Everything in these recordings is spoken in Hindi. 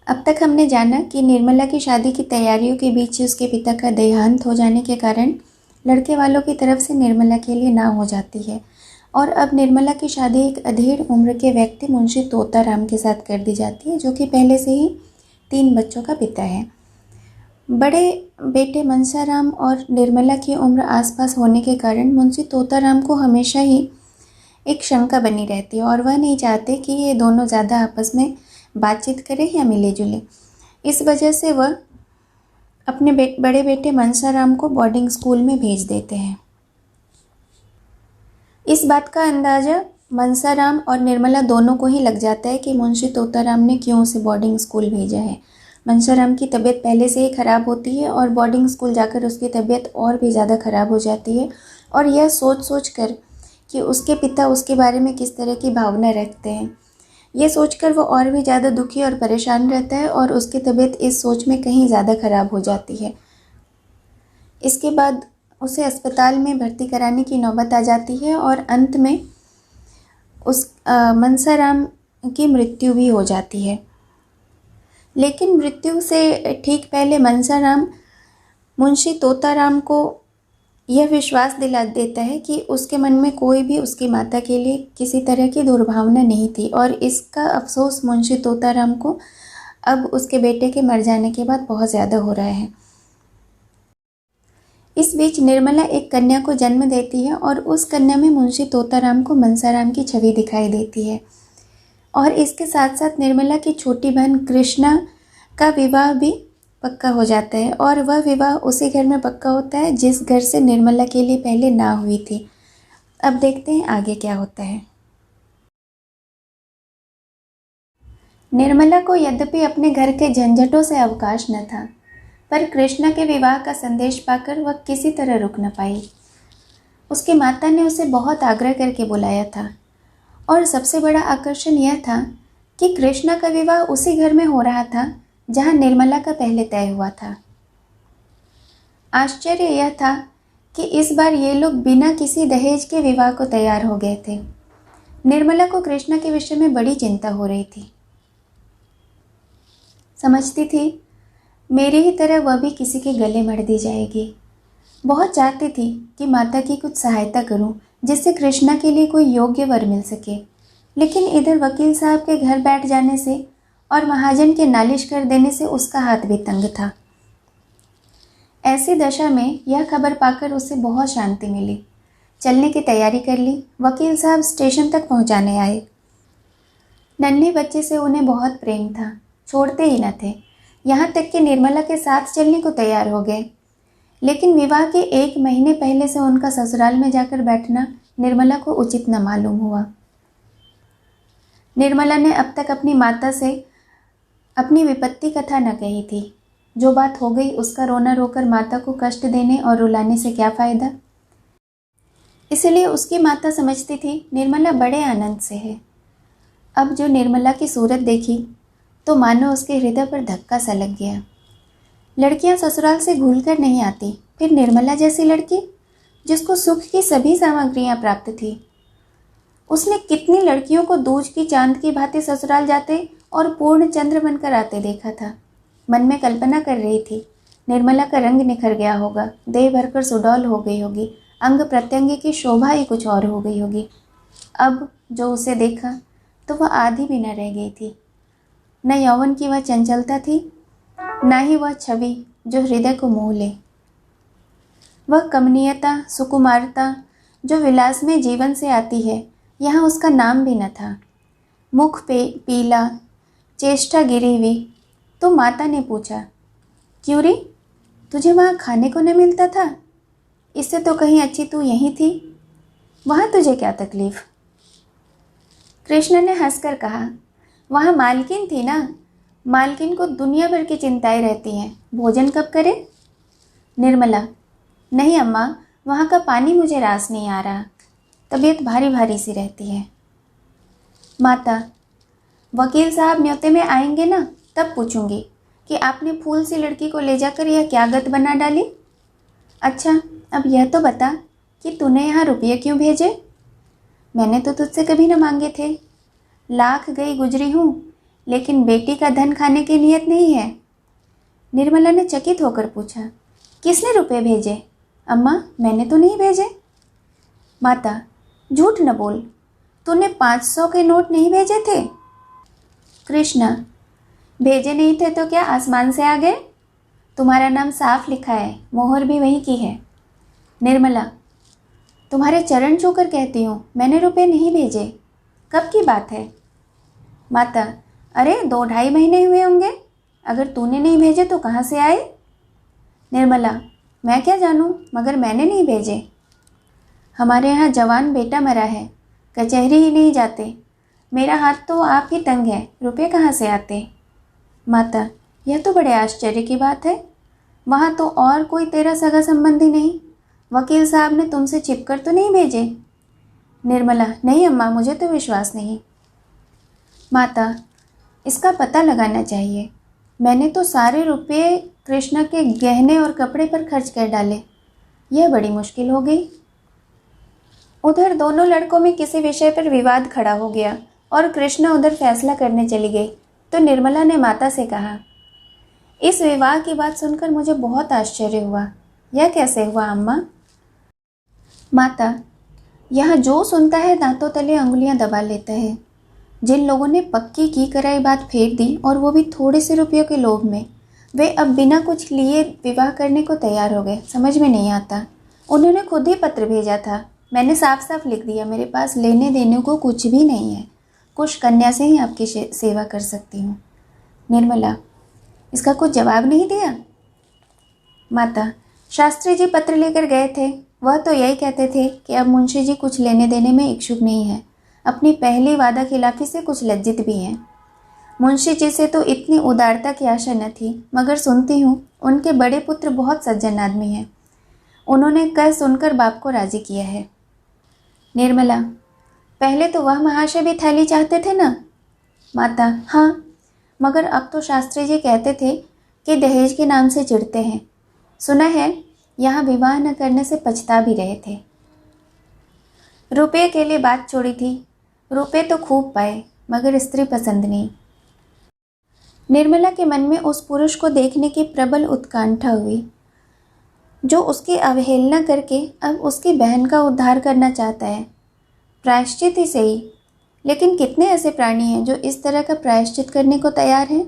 अब तक हमने जाना कि निर्मला की शादी की तैयारियों के बीच उसके पिता का देहांत हो जाने के कारण लड़के वालों की तरफ से निर्मला के लिए ना हो जाती है और अब निर्मला की शादी एक अधेड़ उम्र के व्यक्ति मुंशी तोताराम के साथ कर दी जाती है, जो कि पहले से ही 3 बच्चों का पिता है। बड़े बेटे मनसाराम और निर्मला की उम्र आसपास होने के कारण मुंशी तोताराम को हमेशा ही एक शंका बनी रहती है और वह नहीं चाहते कि ये दोनों ज़्यादा आपस में बातचीत करें या मिले जुले। इस वजह से वह अपने बड़े बेटे मनसाराम को बोर्डिंग स्कूल में भेज देते हैं। इस बात का अंदाज़ा मनसाराम और निर्मला दोनों को ही लग जाता है कि मुंशी तोताराम ने क्यों उसे बोर्डिंग स्कूल भेजा है। मनसाराम की तबीयत पहले से ही ख़राब होती है और बोर्डिंग स्कूल जाकर उसकी तबीयत और भी ज़्यादा ख़राब हो जाती है और यह सोच कर कि उसके पिता उसके बारे में किस तरह की भावना रखते हैं, ये सोचकर वो और भी ज़्यादा दुखी और परेशान रहता है और उसकी तबीयत इस सोच में कहीं ज़्यादा ख़राब हो जाती है। इसके बाद उसे अस्पताल में भर्ती कराने की नौबत आ जाती है और अंत में मनसाराम की मृत्यु भी हो जाती है। लेकिन मृत्यु से ठीक पहले मनसाराम मुंशी तोताराम को यह विश्वास दिला देता है कि उसके मन में कोई भी उसकी माता के लिए किसी तरह की दुर्भावना नहीं थी और इसका अफसोस मुंशी तोताराम को अब उसके बेटे के मर जाने के बाद बहुत ज़्यादा हो रहा है। इस बीच निर्मला एक कन्या को जन्म देती है और उस कन्या में मुंशी तोताराम को मनसाराम की छवि दिखाई देती है और इसके साथ साथ निर्मला की छोटी बहन कृष्णा का विवाह भी पक्का हो जाता है और वह विवाह उसी घर में पक्का होता है जिस घर से निर्मला के लिए पहले ना हुई थी। अब देखते हैं आगे क्या होता है। निर्मला को यद्यपि अपने घर के झंझटों से अवकाश न था, पर कृष्णा के विवाह का संदेश पाकर वह किसी तरह रुक न पाई। उसकी माता ने उसे बहुत आग्रह करके बुलाया था और सबसे बड़ा आकर्षण यह था कि कृष्णा का विवाह उसी घर में हो रहा था जहां निर्मला का पहले तय हुआ था। आश्चर्य यह था कि इस बार ये लोग बिना किसी दहेज के विवाह को तैयार हो गए थे। निर्मला को कृष्णा के विषय में बड़ी चिंता हो रही थी। समझती थी मेरी ही तरह वह भी किसी के गले मर दी जाएगी। बहुत चाहती थी कि माता की कुछ सहायता करूं जिससे कृष्णा के लिए कोई योग्य वर मिल सके, लेकिन इधर वकील साहब के घर बैठ जाने से और महाजन के नालिश कर देने से उसका हाथ भी तंग था। ऐसी दशा में यह खबर पाकर उसे बहुत शांति मिली। चलने की तैयारी कर ली। वकील साहब स्टेशन तक पहुंचाने आए। नन्हे बच्चे से उन्हें बहुत प्रेम था, छोड़ते ही न थे। यहाँ तक कि निर्मला के साथ चलने को तैयार हो गए। लेकिन विवाह के 1 महीने पहले से उनका ससुराल में जाकर बैठना निर्मला को उचित न मालूम हुआ। निर्मला ने अब तक अपनी माता से अपनी विपत्ति कथा न कही थी। जो बात हो गई उसका रोना रोकर माता को कष्ट देने और रुलाने से क्या फ़ायदा। इसलिए उसकी माता समझती थी निर्मला बड़े आनंद से है। अब जो निर्मला की सूरत देखी तो मानो उसके हृदय पर धक्का सा लग गया। लड़कियां ससुराल से घूल कर नहीं आती, फिर निर्मला जैसी लड़की जिसको सुख की सभी सामग्रियां प्राप्त थी। उसने कितनी लड़कियों को दूज की चांद की भांति ससुराल जाते और पूर्ण चंद्र बनकर आते देखा था। मन में कल्पना कर रही थी निर्मला का रंग निखर गया होगा, देह भरकर सुडौल हो गई होगी, अंग प्रत्यंग की शोभा ही कुछ और हो गई होगी। अब जो उसे देखा तो वह आधी भी न रह गई थी। न यौवन की वह चंचलता थी, न ही वह छवि जो हृदय को मोह ले। वह कमनीयता, सुकुमारता जो विलास में जीवन से आती है, यहाँ उसका नाम भी न था। मुख पे पीला, चेष्टा गिरी हुई। तो माता ने पूछा, क्यों रे, तुझे वहाँ खाने को न मिलता था? इससे तो कहीं अच्छी तू यहीं थी, वहाँ तुझे क्या तकलीफ? कृष्ण ने हंसकर कहा, वहाँ मालकिन थी ना, मालकिन को दुनिया भर की चिंताएं रहती हैं, भोजन कब करे? निर्मला, नहीं अम्मा, वहाँ का पानी मुझे रास नहीं आ रहा, तबीयत भारी भारी सी रहती है। माता, वकील साहब न्योते में आएंगे ना, तब पूछूंगी कि आपने फूल सी लड़की को ले जाकर यह क्या गत बना डाली। अच्छा, अब यह तो बता कि तूने यहाँ रुपये क्यों भेजे? मैंने तो तुझसे कभी न मांगे थे। लाख गई गुजरी हूँ, लेकिन बेटी का धन खाने की नियत नहीं है। निर्मला ने चकित होकर पूछा, किसने रुपए भेजे? अम्मा, मैंने तो नहीं भेजे। माता, झूठ न बोल, तूने 500 के नोट नहीं भेजे थे? कृष्णा, भेजे नहीं थे तो क्या आसमान से आ गए? तुम्हारा नाम साफ लिखा है, मोहर भी वही की है। निर्मला, तुम्हारे चरण छूकर कहती हूँ, मैंने रुपए नहीं भेजे। कब की बात है? माता, अरे 2-2.5 महीने हुए होंगे। अगर तूने नहीं भेजे तो कहाँ से आए? निर्मला, मैं क्या जानूँ, मगर मैंने नहीं भेजे। हमारे यहाँ जवान बेटा मरा है, कचहरी ही नहीं जाते। मेरा हाथ तो आप ही तंग है, रुपये कहाँ से आते? माता, यह तो बड़े आश्चर्य की बात है। वहाँ तो और कोई तेरा सगा संबंधी नहीं? वकील साहब ने तुमसे चिपकर तो नहीं भेजे? निर्मला, नहीं अम्मा, मुझे तो विश्वास नहीं। माता, इसका पता लगाना चाहिए। मैंने तो सारे रुपये कृष्णा के गहने और कपड़े पर खर्च कर डाले। यह बड़ी मुश्किल हो गई। उधर दोनों लड़कों में किसी विषय पर विवाद खड़ा हो गया और कृष्णा उधर फैसला करने चली गई तो निर्मला ने माता से कहा, इस विवाह की बात सुनकर मुझे बहुत आश्चर्य हुआ। यह कैसे हुआ अम्मा? माता, यहाँ जो सुनता है दांतों तले अंगुलियां दबा लेता है। जिन लोगों ने पक्की की कराई बात फेर दी और वो भी थोड़े से रुपयों के लोभ में, वे अब बिना कुछ लिए विवाह करने को तैयार हो गए। समझ में नहीं आता। उन्होंने खुद ही पत्र भेजा था। मैंने साफ साफ लिख दिया, मेरे पास लेने देने को कुछ भी नहीं है। कुछ कन्या से ही आपकी सेवा कर सकती हूँ। निर्मला, इसका कुछ जवाब नहीं दिया? माता, शास्त्री जी पत्र लेकर गए थे। वह तो यही कहते थे कि अब मुंशी जी कुछ लेने देने में इच्छुक नहीं है। अपनी पहली वादा खिलाफी से कुछ लज्जित भी हैं। मुंशी जी से तो इतनी उदारता की आशा न थी, मगर सुनती हूँ उनके बड़े पुत्र बहुत सज्जन आदमी हैं। उन्होंने कह सुनकर बाप को राजी किया है। निर्मला, पहले तो वह महाशय भी थैली चाहते थे ना? माता, हाँ, मगर अब तो शास्त्री जी कहते थे कि दहेज के नाम से चिढ़ते हैं। सुना है यहाँ विवाह न करने से पछता भी रहे थे। रुपये के लिए बात छोड़ी थी। रुपये तो खूब पाए, मगर स्त्री पसंद नहीं। निर्मला के मन में उस पुरुष को देखने की प्रबल उत्कंठा हुई जो उसकी अवहेलना करके अब उसकी बहन का उद्धार करना चाहता है। प्रायश्चित ही सही, लेकिन कितने ऐसे प्राणी हैं जो इस तरह का प्रायश्चित करने को तैयार हैं?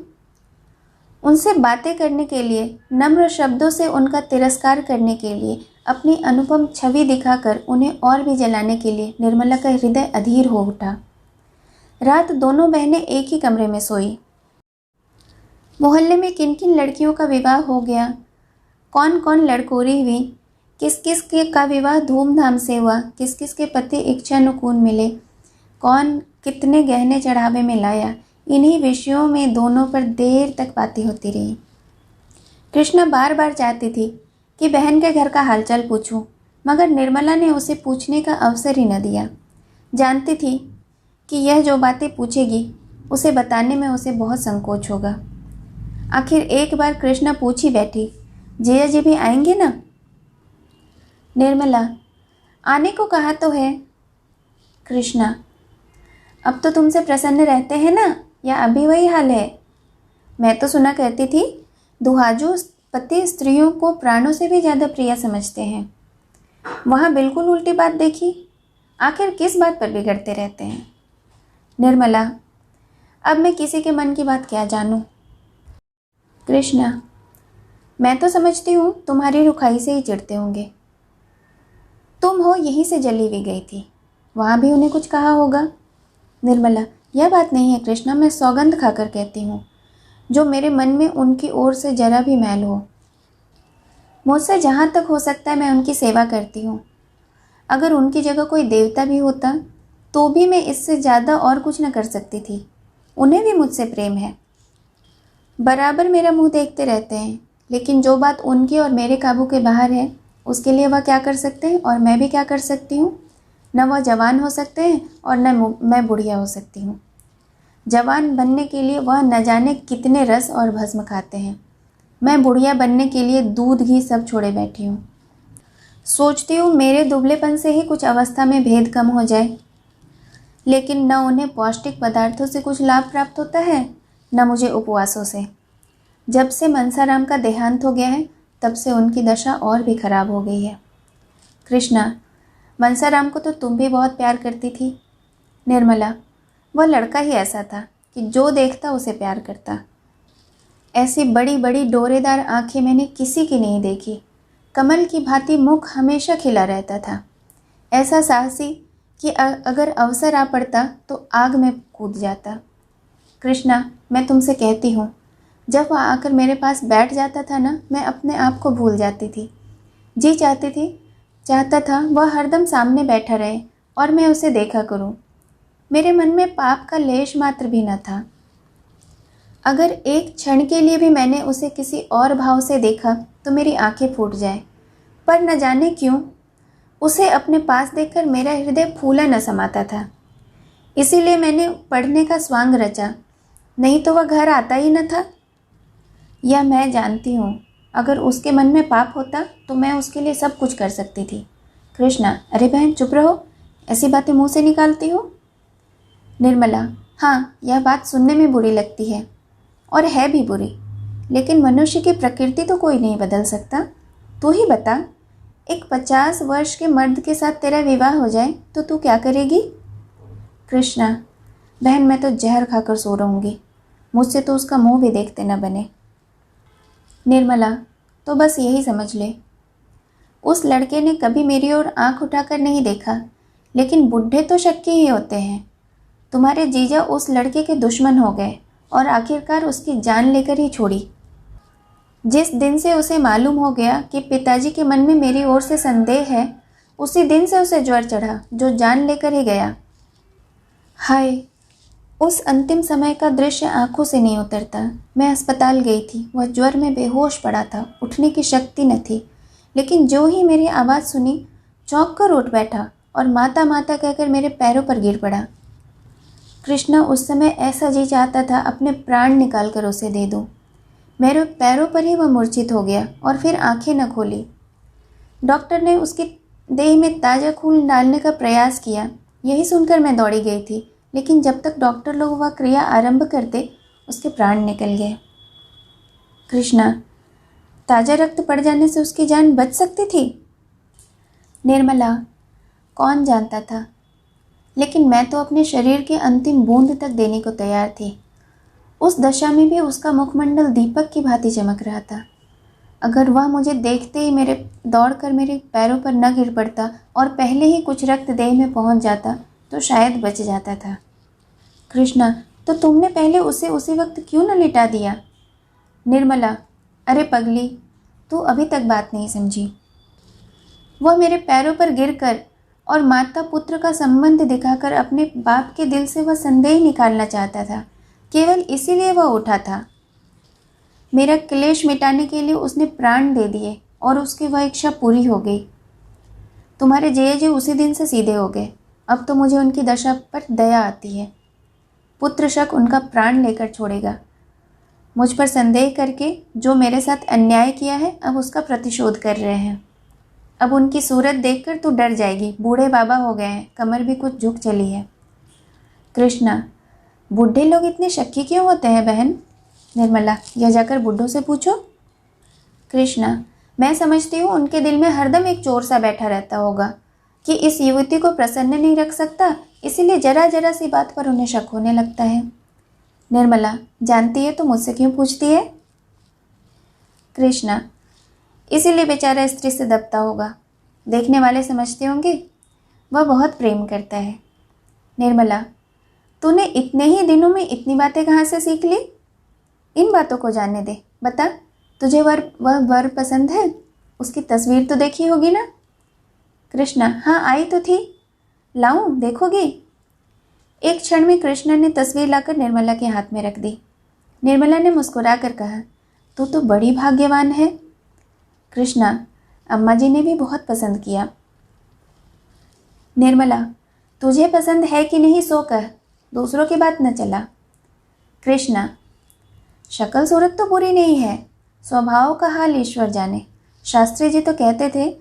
उनसे बातें करने के लिए, नम्र शब्दों से उनका तिरस्कार करने के लिए, अपनी अनुपम छवि दिखाकर उन्हें और भी जलाने के लिए निर्मला का हृदय अधीर हो उठा। रात दोनों बहनें एक ही कमरे में सोई। मोहल्ले में किन किन लड़कियों का विवाह हो गया, कौन कौन लड़कोरी हुई, किस किस के का विवाह धूमधाम से हुआ, किस किस के पति इच्छानुकूल मिले, कौन कितने गहने चढ़ावे में लाया, इन्हीं विषयों में दोनों पर देर तक बातें होती रही। कृष्णा बार बार चाहती थी कि बहन के घर का हालचाल पूछूं, मगर निर्मला ने उसे पूछने का अवसर ही न दिया। जानती थी कि यह जो बातें पूछेगी उसे बताने में उसे बहुत संकोच होगा। आखिर एक बार कृष्णा पूछ ही बैठी, जिया जी भी आएंगे ना? निर्मला, आने को कहा तो है। कृष्णा, अब तो तुमसे प्रसन्न रहते हैं ना, या अभी वही हाल है? मैं तो सुना करती थी दुहाजू पति स्त्रियों को प्राणों से भी ज़्यादा प्रिय समझते हैं। वहाँ बिल्कुल उल्टी बात देखी। आखिर किस बात पर बिगड़ते रहते हैं? निर्मला, अब मैं किसी के मन की बात क्या जानूँ? कृष्णा, मैं तो समझती हूँ तुम्हारी रुखाई से ही चिढ़ते होंगे। तुम हो यहीं से जली हुई गई थी, वहाँ भी उन्हें कुछ कहा होगा। निर्मला, यह बात नहीं है कृष्णा, मैं सौगंध खाकर कहती हूँ, जो मेरे मन में उनकी ओर से जरा भी मैल हो। मुझसे जहाँ तक हो सकता है मैं उनकी सेवा करती हूँ। अगर उनकी जगह कोई देवता भी होता तो भी मैं इससे ज़्यादा और कुछ न कर सकती थी। उन्हें भी मुझसे प्रेम है, बराबर मेरा मुँह देखते रहते हैं, लेकिन जो बात उनकी और मेरे काबू के बाहर है उसके लिए वह क्या कर सकते हैं और मैं भी क्या कर सकती हूँ? न वह जवान हो सकते हैं और न मैं बुढ़िया हो सकती हूँ। जवान बनने के लिए वह न जाने कितने रस और भस्म खाते हैं। मैं बुढ़िया बनने के लिए दूध घी सब छोड़े बैठी हूँ। सोचती हूँ मेरे दुबलेपन से ही कुछ अवस्था में भेद कम हो जाए, लेकिन न उन्हें पौष्टिक पदार्थों से कुछ लाभ प्राप्त होता है, न मुझे उपवासों से। जब से मनसाराम का देहांत हो गया है तब से उनकी दशा और भी खराब हो गई है। कृष्णा, मनसाराम को तो तुम भी बहुत प्यार करती थी। निर्मला, वह लड़का ही ऐसा था कि जो देखता उसे प्यार करता। ऐसी बड़ी बड़ी डोरेदार आंखें मैंने किसी की नहीं देखी। कमल की भांति मुख हमेशा खिला रहता था। ऐसा साहसी कि अगर अवसर आ पड़ता तो आग में कूद जाता। कृष्णा, मैं तुमसे कहती हूँ, जब वह आकर मेरे पास बैठ जाता था ना, मैं अपने आप को भूल जाती थी। जी चाहता था वह हरदम सामने बैठा रहे और मैं उसे देखा करूँ। मेरे मन में पाप का लेश मात्र भी न था। अगर एक क्षण के लिए भी मैंने उसे किसी और भाव से देखा तो मेरी आंखें फूट जाए, पर न जाने क्यों उसे अपने पास देखकर मेरा हृदय फूला न समाता था। इसीलिए मैंने पढ़ने का स्वांग रचा, नहीं तो वह घर आता ही न था। यह मैं जानती हूँ, अगर उसके मन में पाप होता तो मैं उसके लिए सब कुछ कर सकती थी। कृष्णा, अरे बहन चुप रहो, ऐसी बातें मुंह से निकालती हो। निर्मला, हाँ, यह बात सुनने में बुरी लगती है और है भी बुरी, लेकिन मनुष्य की प्रकृति तो कोई नहीं बदल सकता। तू ही बता, एक 50 वर्ष के मर्द के साथ तेरा विवाह हो जाए तो तू क्या करेगी। कृष्णा, बहन मैं तो जहर खाकर सो रहूँगी, मुझसे तो उसका मुंह भी देखते न बने। निर्मला, तो बस यही समझ ले, उस लड़के ने कभी मेरी ओर आंख उठाकर नहीं देखा, लेकिन बुढ़े तो शक्की ही होते हैं। तुम्हारे जीजा उस लड़के के दुश्मन हो गए और आखिरकार उसकी जान लेकर ही छोड़ी। जिस दिन से उसे मालूम हो गया कि पिताजी के मन में मेरी ओर से संदेह है, उसी दिन से उसे ज्वर चढ़ा, जो जान लेकर ही गया। हाय, उस अंतिम समय का दृश्य आंखों से नहीं उतरता। मैं अस्पताल गई थी, वह ज्वर में बेहोश पड़ा था, उठने की शक्ति न थी, लेकिन जो ही मेरी आवाज़ सुनी चौंक कर उठ बैठा और माता माता कहकर मेरे पैरों पर गिर पड़ा। कृष्णा, उस समय ऐसा जी चाहता था अपने प्राण निकाल कर उसे दे दूं। मेरे पैरों पर ही वह मूर्छित हो गया और फिर आंखें न खोली। डॉक्टर ने उसकी देह में ताज़ा खून डालने का प्रयास किया, यही सुनकर मैं दौड़ी गई थी, लेकिन जब तक डॉक्टर लोग वह क्रिया आरंभ करते उसके प्राण निकल गए। कृष्णा, ताज़ा रक्त पड़ जाने से उसकी जान बच सकती थी। निर्मला, कौन जानता था, लेकिन मैं तो अपने शरीर की अंतिम बूंद तक देने को तैयार थी। उस दशा में भी उसका मुखमंडल दीपक की भांति चमक रहा था। अगर वह मुझे देखते ही दौड़कर मेरे पैरों पर न गिर पड़ता और पहले ही कुछ रक्त देह में पहुंच जाता तो शायद बच जाता था। कृष्णा, तो तुमने पहले उसे उसी वक्त क्यों न लिटा दिया। निर्मला, अरे पगली, तू अभी तक बात नहीं समझी। वह मेरे पैरों पर गिरकर और माता पुत्र का संबंध दिखाकर अपने बाप के दिल से वह संदेह निकालना चाहता था। केवल इसीलिए वह उठा था। मेरा क्लेश मिटाने के लिए उसने प्राण दे दिए और उसकी वह इच्छा पूरी हो गई। तुम्हारे जय जी उसी दिन से सीधे हो गए। अब तो मुझे उनकी दशा पर दया आती है। पुत्र शक उनका प्राण लेकर छोड़ेगा। मुझ पर संदेह करके जो मेरे साथ अन्याय किया है अब उसका प्रतिशोध कर रहे हैं। अब उनकी सूरत देखकर तू डर जाएगी। बूढ़े बाबा हो गए हैं, कमर भी कुछ झुक चली है। कृष्णा, बूढ़े लोग इतने शक्की क्यों होते हैं बहन। निर्मला, यह जाकर बूढ़ों से पूछो। कृष्णा, मैं समझती हूँ उनके दिल में हरदम एक चोर सा बैठा रहता होगा कि इस युवती को प्रसन्न नहीं रख सकता, इसीलिए जरा जरा सी बात पर उन्हें शक होने लगता है। निर्मला, जानती है तो मुझसे क्यों पूछती है। कृष्णा, इसीलिए बेचारा स्त्री से दबता होगा। देखने वाले समझते होंगे वह बहुत प्रेम करता है। निर्मला, तूने इतने ही दिनों में इतनी बातें कहाँ से सीख ली। इन बातों को जानने दे। बता, तुझे वह वर पसंद है। उसकी तस्वीर तो देखी होगी ना। कृष्णा, हाँ, आई तो थी। लाऊं, देखोगी। एक क्षण में कृष्णा ने तस्वीर लाकर निर्मला के हाथ में रख दी। निर्मला ने मुस्कुराकर कहा, तू तो बड़ी भाग्यवान है। कृष्णा, अम्मा जी ने भी बहुत पसंद किया। निर्मला, तुझे पसंद है कि नहीं सो कह, दूसरों की बात न चला। कृष्णा, शक्ल सूरत तो बुरी नहीं है, स्वभाव का हाल ईश्वर जाने। शास्त्री जी तो कहते थे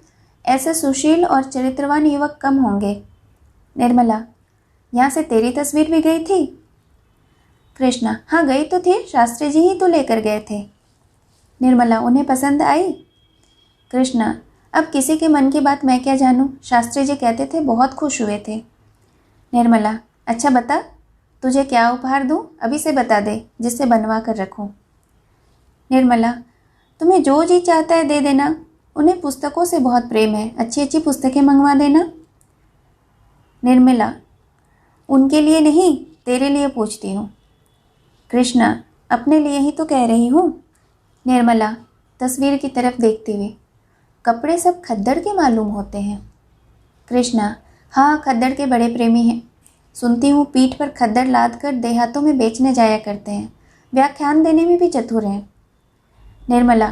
ऐसे सुशील और चरित्रवान युवक कम होंगे। निर्मला, यहाँ से तेरी तस्वीर भी गई थी। कृष्णा, हाँ गई तो थी, शास्त्री जी ही तो लेकर गए थे। निर्मला, उन्हें पसंद आई? कृष्णा, अब किसी के मन की बात मैं क्या जानूं, शास्त्री जी कहते थे बहुत खुश हुए थे। निर्मला, अच्छा बता, तुझे क्या उपहार दूं, अभी से बता दे जिससे बनवा कर रखूं। निर्मला, तुम्हें जो जी चाहता है दे देना, उन्हें पुस्तकों से बहुत प्रेम है, अच्छी अच्छी पुस्तकें मंगवा देना। निर्मला, उनके लिए नहीं, तेरे लिए पूछती हूँ। कृष्णा, अपने लिए ही तो कह रही हूँ। निर्मला, तस्वीर की तरफ देखते हुए, कपड़े सब खद्दड़ के मालूम होते हैं। कृष्णा, हाँ खद्दड़ के बड़े प्रेमी हैं, सुनती हूँ पीठ पर खद्दड़ लाद कर देहातों में बेचने जाया करते हैं, व्याख्यान देने में भी चतुर हैं। निर्मला,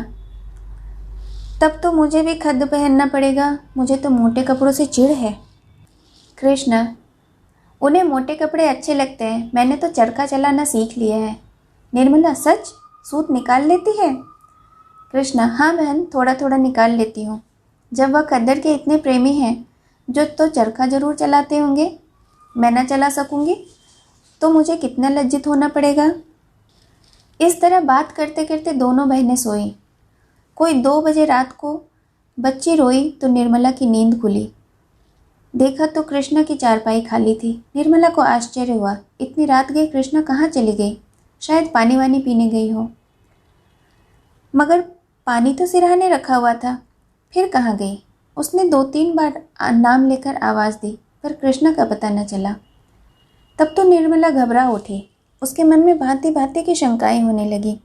तब तो मुझे भी खद्द पहनना पड़ेगा, मुझे तो मोटे कपड़ों से चिढ़ है। कृष्णा, उन्हें मोटे कपड़े अच्छे लगते हैं, मैंने तो चरखा चलाना सीख लिया है। निर्मला, सच? सूत निकाल लेती है? कृष्णा, हाँ बहन, थोड़ा थोड़ा निकाल लेती हूँ। जब वह खद्दड़ के इतने प्रेमी हैं जो तो चरखा जरूर चलाते होंगे, मैं न चला सकूँगी तो मुझे कितना लज्जित होना पड़ेगा। इस तरह बात करते करते दोनों बहनें सोईं। कोई 2 बजे रात को बच्ची रोई तो निर्मला की नींद खुली। देखा तो कृष्णा की चारपाई खाली थी। निर्मला को आश्चर्य हुआ, इतनी रात गई कृष्णा कहाँ चली गई, शायद पानी वानी पीने गई हो। मगर पानी तो सिरहाने रखा हुआ था, फिर कहाँ गई? उसने 2-3 बार नाम लेकर आवाज़ दी, पर कृष्णा का पता न चला। तब तो निर्मला घबरा उठी, उसके मन में भांति भांति की शंकाएं होने लगी।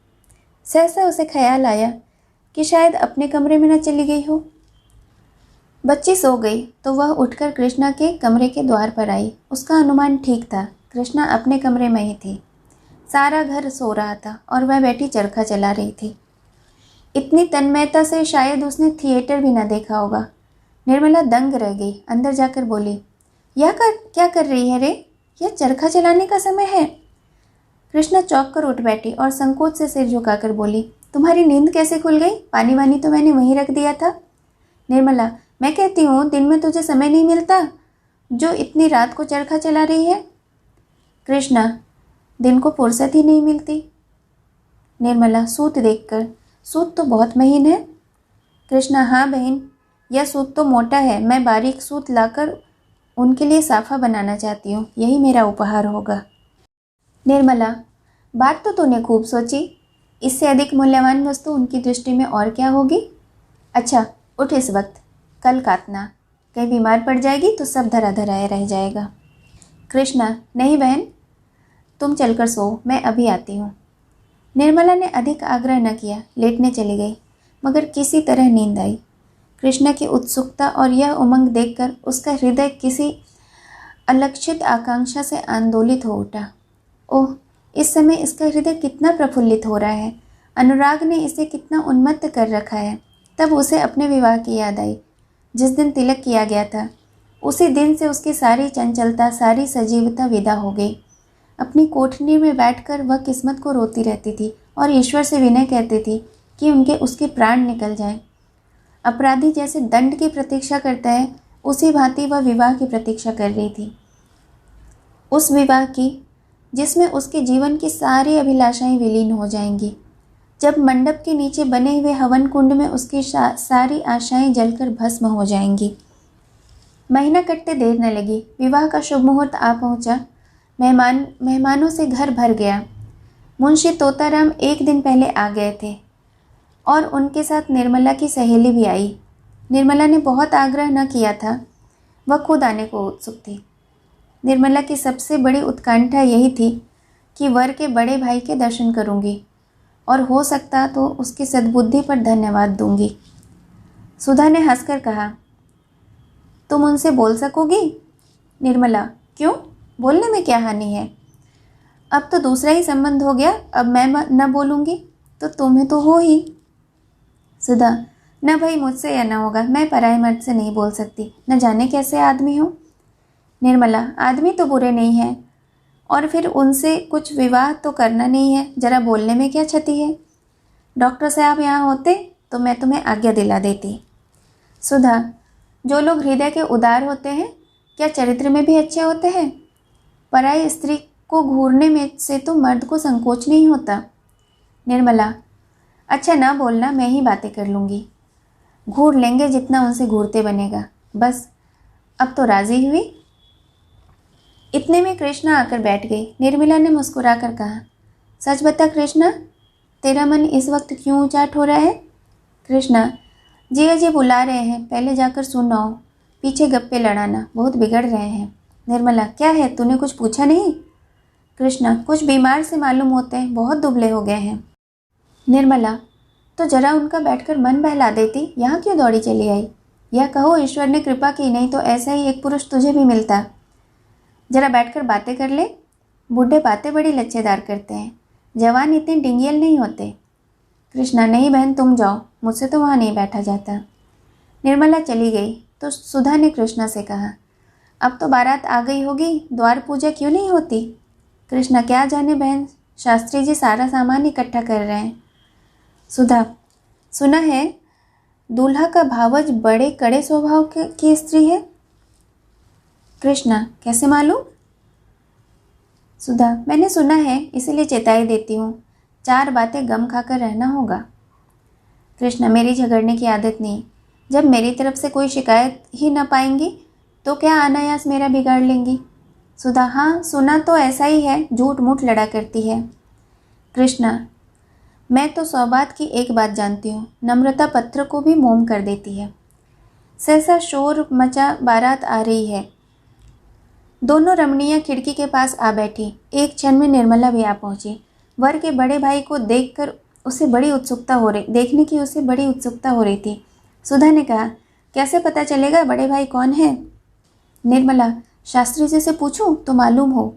सहसा उसे ख्याल आया कि शायद अपने कमरे में न चली गई हो। बच्ची सो गई तो वह उठकर कृष्णा के कमरे के द्वार पर आई। उसका अनुमान ठीक था, कृष्णा अपने कमरे में ही थी। सारा घर सो रहा था और वह बैठी चरखा चला रही थी। इतनी तन्मयता से शायद उसने थिएटर भी न देखा होगा। निर्मला दंग रह गई, अंदर जाकर बोली, क्या कर रही है रे, यह चरखा चलाने का समय है? कृष्णा चौंक कर उठ बैठी और संकोच से सिर झुकाकर बोली, तुम्हारी नींद कैसे खुल गई, पानी वानी तो मैंने वहीं रख दिया था। निर्मला, मैं कहती हूँ दिन में तुझे समय नहीं मिलता जो इतनी रात को चरखा चला रही है। कृष्णा, दिन को फुर्सत ही नहीं मिलती। निर्मला सूत देखकर, सूत तो बहुत महीन है। कृष्णा, हाँ बहन, यह सूत तो मोटा है, मैं बारीक सूत लाकर उनके लिए साफा बनाना चाहती हूँ, यही मेरा उपहार होगा। निर्मला, बात तो तूने खूब सोची, इससे अधिक मूल्यवान वस्तु उनकी दृष्टि में और क्या होगी। अच्छा उठ इस वक्त, कल काटना, कहीं बीमार पड़ जाएगी तो सब धरा धराया रह जाएगा। कृष्णा, नहीं बहन, तुम चलकर सो, मैं अभी आती हूँ। निर्मला ने अधिक आग्रह न किया, लेटने चली गई, मगर किसी तरह नींद आई। कृष्णा की उत्सुकता और यह उमंग देखकर उसका हृदय किसी अलक्षित आकांक्षा से आंदोलित हो उठा। ओह, इस समय इसका हृदय कितना प्रफुल्लित हो रहा है, अनुराग ने इसे कितना उन्मत्त कर रखा है। तब उसे अपने विवाह की याद आई, जिस दिन तिलक किया गया था। उसी दिन से उसकी सारी चंचलता, सारी सजीवता विदा हो गई। अपनी कोठरी में बैठकर वह किस्मत को रोती रहती थी और ईश्वर से विनय कहती थी कि उसके प्राण निकल जाएं। अपराधी जैसे दंड की प्रतीक्षा करता है, उसी भांति वह विवाह की प्रतीक्षा कर रही थी। उस विवाह की जिसमें उसके जीवन की सारी अभिलाषाएं विलीन हो जाएंगी। जब मंडप के नीचे बने हुए हवन कुंड में उसकी सारी आशाएं जलकर भस्म हो जाएंगी। महीना कटते देर न लगी, विवाह का शुभ मुहूर्त आ पहुंचा। मेहमानों से घर भर गया। मुंशी तोताराम एक दिन पहले आ गए थे और उनके साथ निर्मला की सहेली भी आई। निर्मला ने बहुत आग्रह न किया था, वह खुद आने को उत्सुक थी। निर्मला की सबसे बड़ी उत्कंठा यही थी कि वर के बड़े भाई के दर्शन करूंगी और हो सकता तो उसकी सद्बुद्धि पर धन्यवाद दूंगी। सुधा ने हंसकर कहा, तुम उनसे बोल सकोगी? निर्मला, क्यों, बोलने में क्या हानि है, अब तो दूसरा ही संबंध हो गया, अब मैं न बोलूँगी तो तुम्हें तो हो ही। सुधा, न भाई मुझसे या न होगा, मैं पराये मर्द से नहीं बोल सकती, न जाने कैसे आदमी हो। निर्मला, आदमी तो बुरे नहीं हैं, और फिर उनसे कुछ विवाह तो करना नहीं है, जरा बोलने में क्या क्षति है। डॉक्टर साहब यहाँ होते तो मैं तुम्हें आज्ञा दिला देती। सुधा, जो लोग हृदय के उदार होते हैं क्या चरित्र में भी अच्छे होते हैं? पराई स्त्री को घूरने में से तो मर्द को संकोच नहीं होता। निर्मला, अच्छा ना बोलना, मैं ही बातें कर लूँगी। घूर लेंगे जितना उनसे घूरते बनेगा, बस अब तो राजी हुई। इतने में कृष्णा आकर बैठ गई। निर्मला ने मुस्कुराकर कहा, सच बता कृष्णा, तेरा मन इस वक्त क्यों उचाट हो रहा है? कृष्णा, जिया जी बुला रहे हैं, पहले जाकर सुन आओ, पीछे गप्पे लड़ाना, बहुत बिगड़ रहे हैं। निर्मला, क्या है, तूने कुछ पूछा नहीं? कृष्णा, कुछ बीमार से मालूम होते हैं, बहुत दुबले हो गए हैं। निर्मला, तो जरा उनका बैठकर मन बहला देती, यहाँ क्यों दौड़ी चली आई? यह कहो ईश्वर ने कृपा की, नहीं तो ऐसा ही एक पुरुष तुझे भी मिलता। जरा बैठकर बातें कर ले। बूढ़े बातें बड़ी लच्छेदार करते हैं, जवान इतने डिंगियल नहीं होते। कृष्णा, नहीं बहन, तुम जाओ, मुझसे तो वहाँ नहीं बैठा जाता। निर्मला चली गई तो सुधा ने कृष्णा से कहा, अब तो बारात आ गई होगी, द्वार पूजा क्यों नहीं होती? कृष्णा, क्या जाने बहन, शास्त्री जी सारा सामान इकट्ठा कर रहे हैं। सुधा, सुना है दूल्हा का भावज बड़े कड़े स्वभाव की स्त्री है। कृष्णा, कैसे मालूम? सुधा, मैंने सुना है, इसीलिए चेताई देती हूँ, 4 बातें गम खाकर रहना होगा। कृष्णा, मेरी झगड़ने की आदत नहीं, जब मेरी तरफ से कोई शिकायत ही न पाएंगी तो क्या अनायास मेरा बिगाड़ लेंगी। सुधा, हाँ सुना तो ऐसा ही है, झूठ मूठ लड़ा करती है। कृष्णा, मैं तो 100 बात की एक बात जानती हूँ, नम्रता पत्थर को भी मोम कर देती है। सहसा शोर मचा, बारात आ रही है। दोनों रमणियां खिड़की के पास आ बैठी। एक क्षण में निर्मला भी आ पहुंची। वर के बड़े भाई को देखने की उसे बड़ी उत्सुकता हो रही थी। सुधा ने कहा, कैसे पता चलेगा बड़े भाई कौन है? निर्मला, शास्त्री जी से पूछूं तो मालूम हो।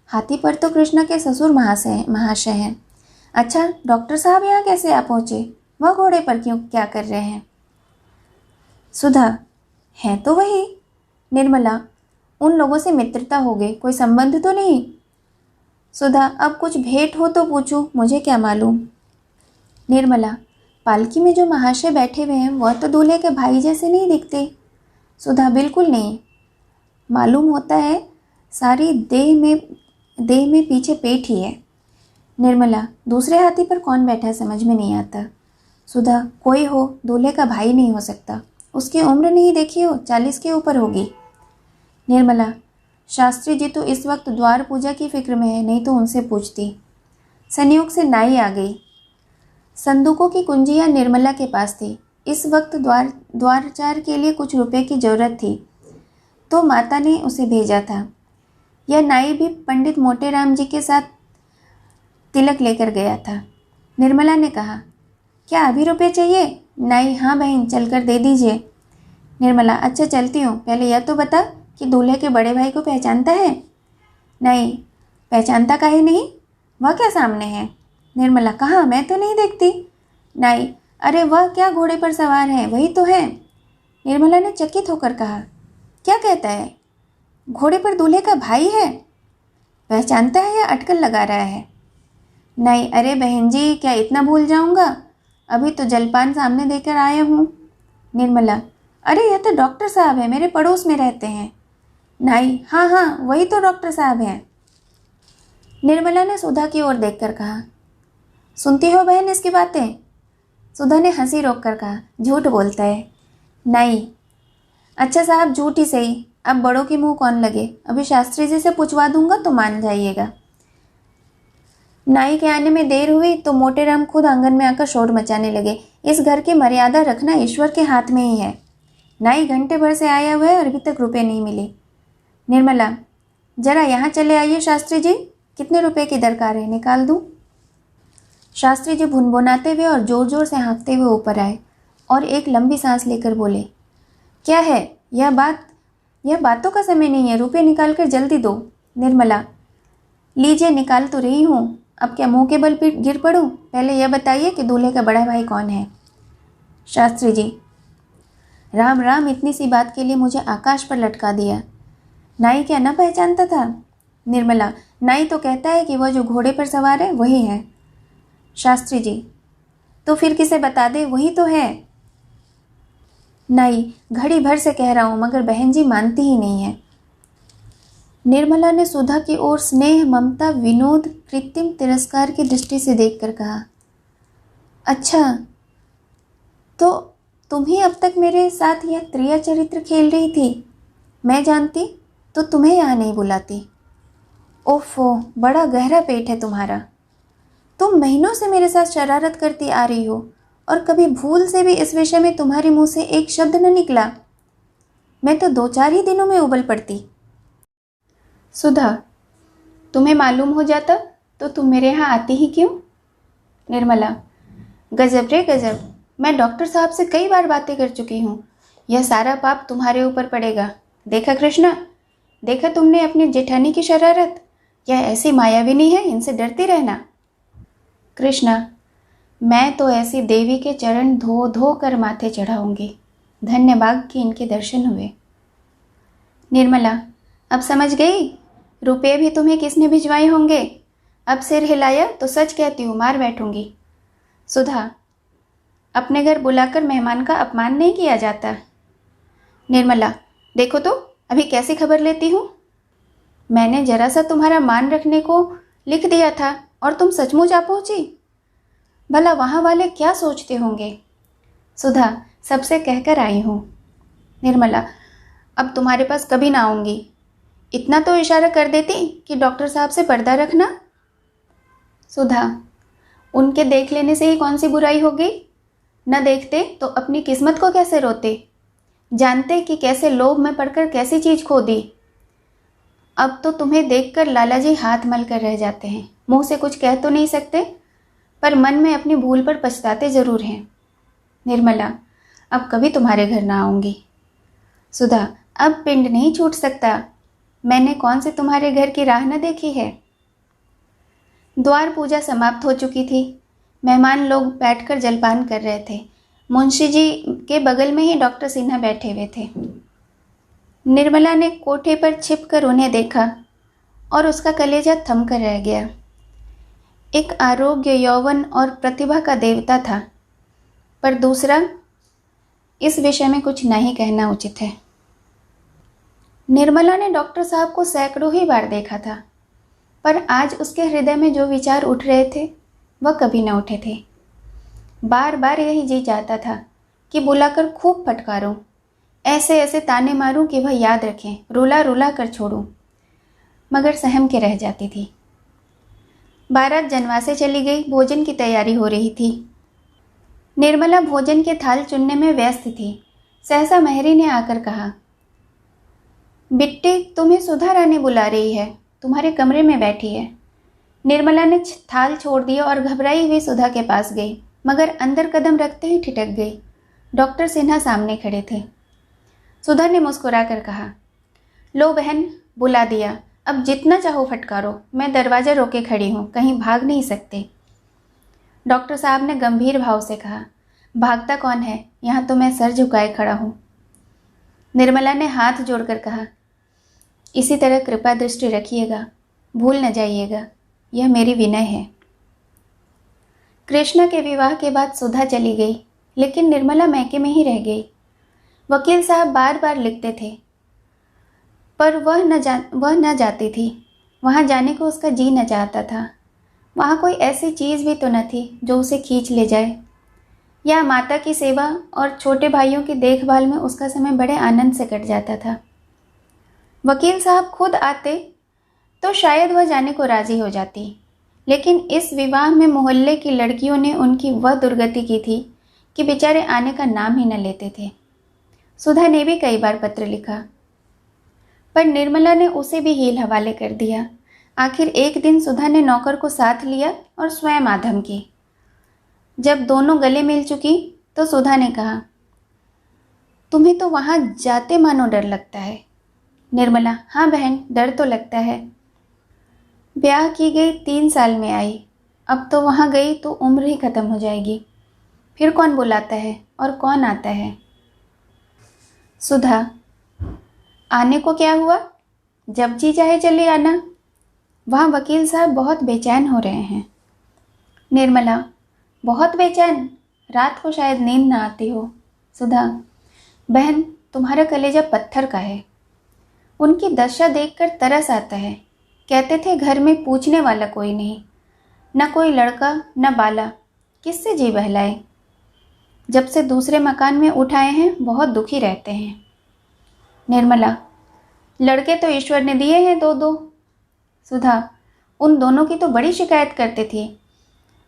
हाथी पर तो कृष्णा के ससुर महाशय हैं। अच्छा, डॉक्टर साहब यहाँ कैसे आ पहुँचे? वह घोड़े पर क्या कर रहे हैं? सुधा, है तो वही। निर्मला, उन लोगों से मित्रता हो गई, कोई संबंध तो नहीं? सुधा, अब कुछ भेंट हो तो पूछूं, मुझे क्या मालूम। निर्मला, पालकी में जो महाशय बैठे हुए हैं वह तो दूल्हे के भाई जैसे नहीं दिखते। सुधा, बिल्कुल नहीं, मालूम होता है सारी देह में पीछे पेट ही है। निर्मला, दूसरे हाथी पर कौन बैठा है समझ में नहीं आता। सुधा, कोई हो, दूल्हे का भाई नहीं हो सकता, उसकी उम्र नहीं देखी हो, 40 के ऊपर होगी। निर्मला, शास्त्री जी तो इस वक्त द्वार पूजा की फिक्र में है, नहीं तो उनसे पूछती। संयोग से नाई आ गई। संदूकों की कुंजियां निर्मला के पास थी। इस वक्त द्वारचार के लिए कुछ रुपए की जरूरत थी तो माता ने उसे भेजा था। यह नाई भी पंडित मोटेराम जी के साथ तिलक लेकर गया था। निर्मला ने कहा, क्या अभी रुपए चाहिए? नाई, हाँ बहन, चलकर दे दीजिए। निर्मला, अच्छा चलती हूँ, पहले यह तो बता कि दूल्हे के बड़े भाई को पहचानता है? नहीं, पहचानता काहे नहीं, वह क्या सामने है? निर्मला, कहाँ, मैं तो नहीं देखती। नहीं, अरे वह क्या घोड़े पर सवार है, वही तो है। निर्मला ने चकित होकर कहा, क्या कहता है? घोड़े पर दूल्हे का भाई है? पहचानता है या अटकल लगा रहा है? नहीं, अरे बहन जी, क्या इतना भूल जाऊंगा, अभी तो जलपान सामने देकर आया हूँ। निर्मला, अरे यह तो डॉक्टर साहब है, मेरे पड़ोस में रहते हैं। नहीं, हाँ हाँ, वही तो डॉक्टर साहब हैं। निर्मला ने सुधा की ओर देखकर कहा, सुनती हो बहन इसकी बातें? सुधा ने हंसी रोककर कहा, झूठ बोलता है। नहीं, अच्छा साहब, झूठ ही सही, अब बड़ों के मुंह कौन लगे, अभी शास्त्री जी से पूछवा दूंगा तो मान जाइएगा। नाई के आने में देर हुई तो मोटेराम खुद आंगन में आकर शोर मचाने लगे। इस घर की मर्यादा रखना ईश्वर के हाथ में ही है। नाई घंटे भर से आया हुआ है और अभी तक रुपए नहीं मिले। निर्मला, जरा यहाँ चले आइए शास्त्री जी, कितने रुपए की दरकार है, निकाल दूँ? शास्त्री जी भुनभुनाते हुए और जोर जोर से हाँफते हुए ऊपर आए और एक लंबी सांस लेकर बोले, क्या है, यह बातों का समय नहीं है, रुपए निकाल कर जल्दी दो। निर्मला, लीजिए, निकाल तो रही हूँ, अब क्या मुंह के बल पर गिर पड़ूं? पहले यह बताइए कि दूल्हे का बड़ा भाई कौन है? शास्त्री जी, राम राम, इतनी सी बात के लिए मुझे आकाश पर लटका दिया। नाई क्या न पहचानता था? निर्मला, नाई तो कहता है कि वह जो घोड़े पर सवार है वही है। शास्त्री जी, तो फिर किसे बता दे, वही तो है। नाई, घड़ी भर से कह रहा हूँ मगर बहन जी मानती ही नहीं है। निर्मला ने सुधा की ओर स्नेह, ममता, विनोद, कृत्रिम तिरस्कार की दृष्टि से देखकर कहा, अच्छा, तो तुम ही अब तक मेरे साथ यह त्रिया चरित्र खेल रही थी। मैं जानती तो तुम्हें यहाँ नहीं बुलाती। ओफो, बड़ा गहरा पेट है तुम्हारा। तुम महीनों से मेरे साथ शरारत करती आ रही हो और कभी भूल से भी इस विषय में तुम्हारे मुंह से एक शब्द न निकला। मैं तो 2-4 ही दिनों में उबल पड़ती। सुधा, तुम्हें मालूम हो जाता तो तुम मेरे यहाँ आती ही क्यों? निर्मला, गजब रे गजब, मैं डॉक्टर साहब से कई बार बातें कर चुकी हूँ। यह सारा पाप तुम्हारे ऊपर पड़ेगा। देखा कृष्णा, देखा तुमने अपनी जेठानी की शरारत। यह ऐसी मायाविनी है, इनसे डरती रहना। कृष्णा, मैं तो ऐसी देवी के चरण धो धो कर माथे चढ़ाऊंगी। धन्यवाद कि इनके दर्शन हुए। निर्मला, अब समझ गई? रुपये भी तुम्हें किसने भिजवाए होंगे? अब सिर हिलाया तो सच कहती हूँ, मार बैठूंगी। सुधा, अपने घर बुलाकर मेहमान का अपमान नहीं किया जाता। निर्मला, देखो तो अभी कैसी खबर लेती हूँ। मैंने जरा सा तुम्हारा मान रखने को लिख दिया था और तुम सचमुच आ पहुँची। भला वहाँ वाले क्या सोचते होंगे? सुधा, सबसे कहकर आई हूँ। निर्मला, अब तुम्हारे पास कभी ना आऊँगी। इतना तो इशारा कर देती कि डॉक्टर साहब से पर्दा रखना। सुधा, उनके देख लेने से ही कौन सी बुराई हो गई? न देखते तो अपनी किस्मत को कैसे रोते? जानते कि कैसे लोभ में पड़कर कैसी चीज़ खो दी। अब तो तुम्हें देखकर लाला जी हाथ मल कर रह जाते हैं। मुंह से कुछ कह तो नहीं सकते, पर मन में अपनी भूल पर पछताते ज़रूर हैं। निर्मला, अब कभी तुम्हारे घर ना आऊँगी। सुधा, अब पिंड नहीं छूट सकता। मैंने कौन से तुम्हारे घर की राह न देखी है। द्वार पूजा समाप्त हो चुकी थी। मेहमान लोग बैठकर जलपान कर रहे थे। मुंशी जी के बगल में ही डॉक्टर सिन्हा बैठे हुए थे। निर्मला ने कोठे पर छिपकर उन्हें देखा और उसका कलेजा थम कर रह गया। एक आरोग्य, यौवन और प्रतिभा का देवता था, पर दूसरा, इस विषय में कुछ नहीं कहना उचित है। निर्मला ने डॉक्टर साहब को सैकड़ों ही बार देखा था, पर आज उसके हृदय में जो विचार उठ रहे थे वह कभी न उठे थे। बार बार यही जी चाहता था कि बुलाकर खूब फटकारूं, ऐसे ऐसे ताने मारूं कि वह याद रखें, रुला रुला कर छोड़ूं, मगर सहम के रह जाती थी। बारात जनवासे चली गई। भोजन की तैयारी हो रही थी। निर्मला भोजन के थाल चुनने में व्यस्त थी। सहसा महरी ने आकर कहा, बिट्टी, तुम्हें सुधा रानी बुला रही है, तुम्हारे कमरे में बैठी है। निर्मला ने थाल छोड़ दिया और घबराई हुई सुधा के पास गई, मगर अंदर कदम रखते ही ठिठक गई। डॉक्टर सिन्हा सामने खड़े थे। सुधा ने मुस्कुरा कर कहा, लो बहन, बुला दिया, अब जितना चाहो फटकारो, मैं दरवाज़ा रोके खड़ी हूँ, कहीं भाग नहीं सकते। डॉक्टर साहब ने गंभीर भाव से कहा, भागता कौन है, यहाँ तो मैं सर झुकाए खड़ा हूँ। निर्मला ने हाथ जोड़कर कहा, इसी तरह कृपा दृष्टि रखिएगा, भूल न जाइएगा, यह मेरी विनय है। कृष्णा के विवाह के बाद सुधा चली गई, लेकिन निर्मला मैके में ही रह गई। वकील साहब बार बार लिखते थे, पर वह न जाती थी। वहाँ जाने को उसका जी न चाहता था। वहाँ कोई ऐसी चीज़ भी तो न थी जो उसे खींच ले जाए। या माता की सेवा और छोटे भाइयों की देखभाल में उसका समय बड़े आनंद से कट जाता था। वकील साहब खुद आते तो शायद वह जाने को राजी हो जाती, लेकिन इस विवाह में मोहल्ले की लड़कियों ने उनकी वह दुर्गति की थी कि बेचारे आने का नाम ही न लेते थे। सुधा ने भी कई बार पत्र लिखा, पर निर्मला ने उसे भी हील हवाले कर दिया। आखिर एक दिन सुधा ने नौकर को साथ लिया और स्वयं आधम की। जब दोनों गले मिल चुकी तो सुधा ने कहा, तुम्हें तो वहाँ जाते मानो डर लगता है। निर्मला, हाँ बहन, डर तो लगता है। ब्याह की गई 3 साल में आई, अब तो वहाँ गई तो उम्र ही खत्म हो जाएगी। फिर कौन बुलाता है और कौन आता है। सुधा, आने को क्या हुआ, जब जी चाहे चले आना। वहाँ वकील साहब बहुत बेचैन हो रहे हैं। निर्मला, बहुत बेचैन, रात को शायद नींद ना आती हो। सुधा, बहन, तुम्हारा कलेजा पत्थर का है। उनकी दशा देखकर तरस आता है। कहते थे घर में पूछने वाला कोई नहीं, न कोई लड़का न बाला, किससे जी बहलाए। जब से दूसरे मकान में उठाए हैं बहुत दुखी रहते हैं। निर्मला, लड़के तो ईश्वर ने दिए हैं दो दो। सुधा, उन दोनों की तो बड़ी शिकायत करते थे।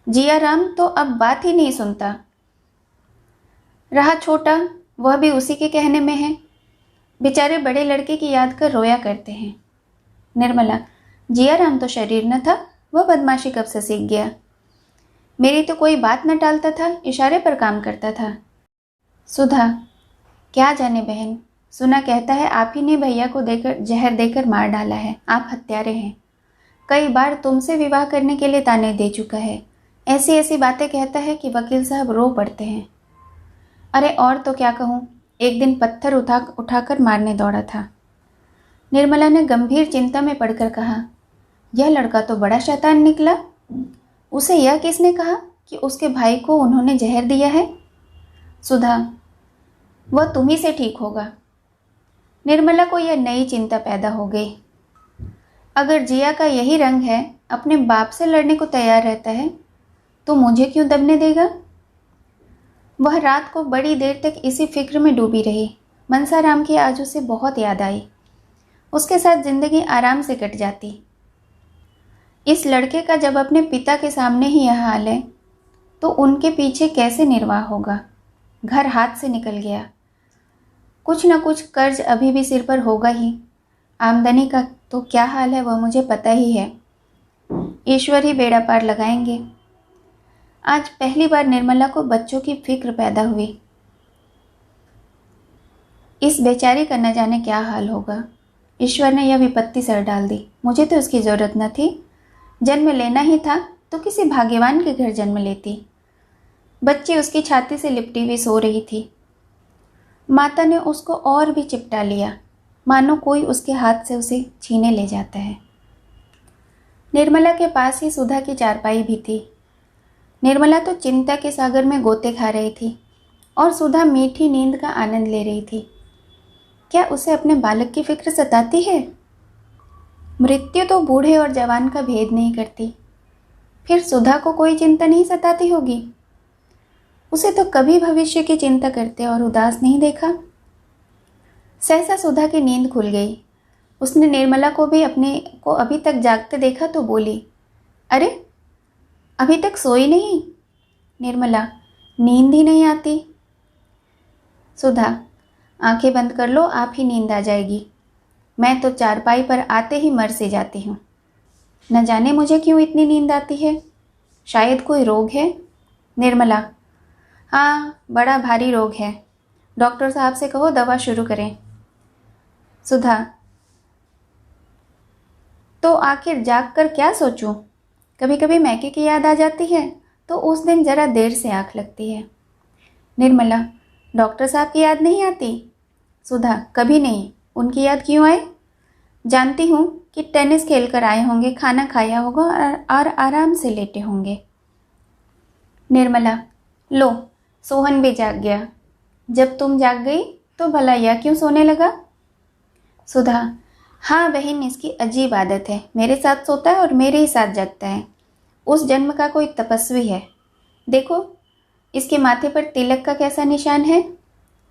जिया राम तो अब बात ही नहीं सुनता। रहा छोटा, वह भी उसी के कहने में है। बेचारे बड़े लड़के की याद कर रोया करते हैं। निर्मला, जिया राम तो शरीर न था, वह बदमाशी कब से सीख गया। मेरी तो कोई बात न टालता था, इशारे पर काम करता था। सुधा, क्या जाने बहन, सुना कहता है आप ही ने भैया को जहर देकर मार डाला है। आप हत्यारे हैं। कई बार तुमसे विवाह करने के लिए ताने दे चुका है। ऐसी ऐसी बातें कहता है कि वकील साहब रो पड़ते हैं। अरे और तो क्या कहूँ, एक दिन पत्थर उठाकर मारने दौड़ा था। निर्मला ने गंभीर चिंता में पड़कर कहा, यह लड़का तो बड़ा शैतान निकला। उसे यह किसने कहा कि उसके भाई को उन्होंने जहर दिया है। सुधा, वह तुम्ही से ठीक होगा। निर्मला को यह नई चिंता पैदा हो गई। अगर जिया का यही रंग है, अपने बाप से लड़ने को तैयार रहता है, तो मुझे क्यों दबने देगा। वह रात को बड़ी देर तक इसी फिक्र में डूबी रही। मनसाराम की आज उसे बहुत याद आई। उसके साथ जिंदगी आराम से कट जाती। इस लड़के का जब अपने पिता के सामने ही यह हाल है, तो उनके पीछे कैसे निर्वाह होगा। घर हाथ से निकल गया। कुछ न कुछ कर्ज अभी भी सिर पर होगा ही। आमदनी का तो क्या हाल है वह मुझे पता ही है। ईश्वर ही बेड़ा पार लगाएंगे। आज पहली बार निर्मला को बच्चों की फिक्र पैदा हुई। इस बेचारी का न जाने क्या हाल होगा। ईश्वर ने यह विपत्ति सर डाल दी। मुझे तो उसकी जरूरत न थी। जन्म लेना ही था तो किसी भाग्यवान के घर जन्म लेती। बच्ची उसकी छाती से लिपटी हुई सो रही थी। माता ने उसको और भी चिपटा लिया, मानो कोई उसके हाथ से उसे छीने ले जाता है। निर्मला के पास ही सुधा की चारपाई भी थी। निर्मला तो चिंता के सागर में गोते खा रही थी और सुधा मीठी नींद का आनंद ले रही थी। क्या उसे अपने बालक की फिक्र सताती है? मृत्यु तो बूढ़े और जवान का भेद नहीं करती। फिर सुधा को कोई चिंता नहीं सताती होगी। उसे तो कभी भविष्य की चिंता करते और उदास नहीं देखा। सहसा सुधा की नींद खुल गई। उसने निर्मला को भी अपने को अभी तक जागते देखा तो बोली, अरे अभी तक सोई नहीं? निर्मला, नींद ही नहीं आती। सुधा, आंखें बंद कर लो, आप ही नींद आ जाएगी। मैं तो चारपाई पर आते ही मर से जाती हूँ। न जाने मुझे क्यों इतनी नींद आती है। शायद कोई रोग है। निर्मला, हाँ, बड़ा भारी रोग है। डॉक्टर साहब से कहो दवा शुरू करें। सुधा, तो आखिर जाग कर क्या सोचूं? कभी कभी मैके की याद आ जाती है तो उस दिन जरा देर से आँख लगती है। निर्मला, डॉक्टर साहब की याद नहीं आती? सुधा, कभी नहीं। उनकी याद क्यों आए? जानती हूँ कि टेनिस खेल कर आए होंगे, खाना खाया होगा और आराम से लेटे होंगे। निर्मला, लो, सोहन भी जाग गया। जब तुम जाग गई तो भला यह क्यों सोने लगा? सुधा, हाँ बहन, इसकी अजीब आदत है। मेरे साथ सोता है और मेरे ही साथ जगता है। उस जन्म का कोई तपस्वी है। देखो, इसके माथे पर तिलक का कैसा निशान है।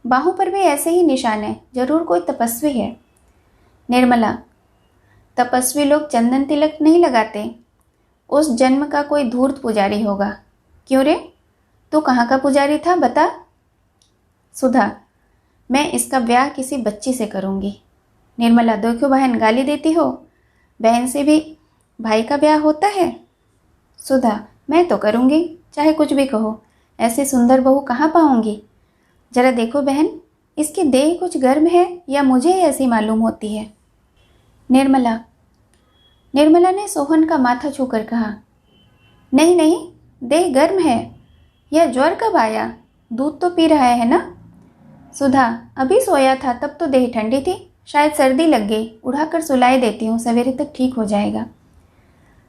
बाहों पर भी ऐसे ही निशान है। जरूर कोई तपस्वी है। निर्मला, तपस्वी लोग चंदन तिलक नहीं लगाते। उस जन्म का कोई धूर्त पुजारी होगा। क्यों रे, तू कहाँ का पुजारी था, बता। सुधा, मैं इसका ब्याह किसी बच्ची से करूँगी। निर्मला, देखो बहन, गाली देती हो। बहन से भी भाई का ब्याह होता है। सुधा, मैं तो करूँगी, चाहे कुछ भी कहो। ऐसी सुंदर बहू कहाँ पाऊँगी। जरा देखो बहन, इसकी देह कुछ गर्म है या मुझे ऐसी मालूम होती है। निर्मला ने सोहन का माथा छूकर कहा, नहीं नहीं, देह गर्म है। यह ज्वर कब आया? दूध तो पी रहा है ना। सुधा, अभी सोया था, तब तो देह ठंडी थी। शायद सर्दी लग गई। उड़ाकर सुलाए देती हूँ, सवेरे तक ठीक हो जाएगा।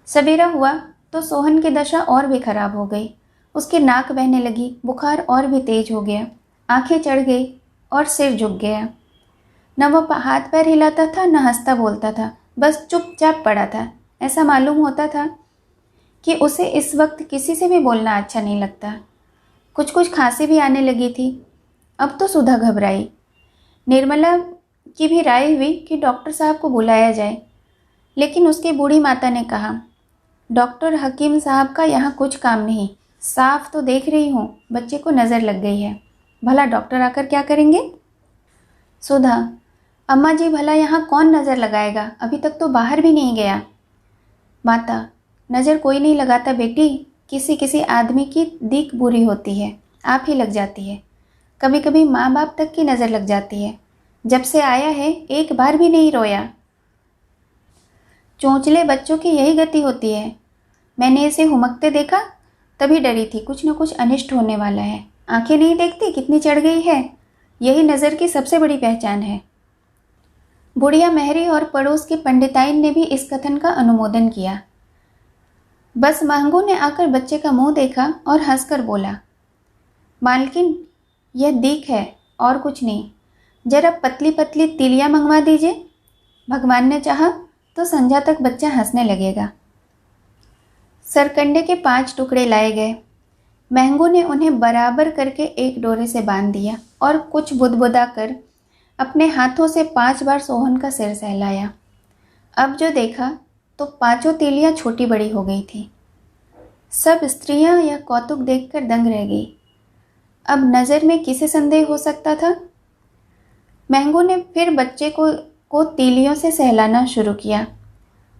सवेरा हुआ तो सोहन की दशा और भी खराब हो गई। उसकी नाक बहने लगी, बुखार और भी तेज हो गया, आंखें चढ़ गई और सिर झुक गया। न वो हाथ पैर हिलाता था, न हंसता बोलता था, बस चुपचाप पड़ा था। ऐसा मालूम होता था कि उसे इस वक्त किसी से भी बोलना अच्छा नहीं लगता। कुछ कुछ खांसी भी आने लगी थी। अब तो सुधा घबराई। निर्मला की भी राय हुई कि डॉक्टर साहब को बुलाया जाए, लेकिन उसकी बूढ़ी माता ने कहा, डॉक्टर हकीम साहब का यहाँ कुछ काम नहीं, साफ तो देख रही हूँ बच्चे को नज़र लग गई है, भला डॉक्टर आकर क्या करेंगे। सुधा, अम्मा जी भला यहाँ कौन नज़र लगाएगा, अभी तक तो बाहर भी नहीं गया। माता, नज़र कोई नहीं लगाता बेटी, किसी किसी आदमी की दीख बुरी होती है, आप ही लग जाती है। कभी कभी माँ बाप तक की नज़र लग जाती है। जब से आया है एक बार भी नहीं रोया। चोंचले बच्चों की यही गति होती है। मैंने इसे हुमकते देखा तभी डरी थी, कुछ न कुछ अनिष्ट होने वाला है। आंखें नहीं देखती कितनी चढ़ गई है, यही नज़र की सबसे बड़ी पहचान है। बुढ़िया मेहरी और पड़ोस की पंडिताइन ने भी इस कथन का अनुमोदन किया। बस महंगू ने आकर बच्चे का मुंह देखा और हंसकर बोला, मालकिन यह दीख है और कुछ नहीं, जरा पतली पतली तीलियाँ मंगवा दीजिए। भगवान ने चाहा तो संध्या तक बच्चा हंसने लगेगा। सरकंडे के 5 टुकड़े लाए गए। महंगू ने उन्हें बराबर करके एक डोरे से बांध दिया और कुछ बुदबुदा कर अपने हाथों से 5 बार सोहन का सिर सहलाया। अब जो देखा तो 5 तीलियाँ छोटी बड़ी हो गई थी। सब स्त्रियां यह कौतुक देखकर दंग रह गई। अब नज़र में किसे संदेह हो सकता था। महंगू ने फिर बच्चे को तीलियों से सहलाना शुरू किया।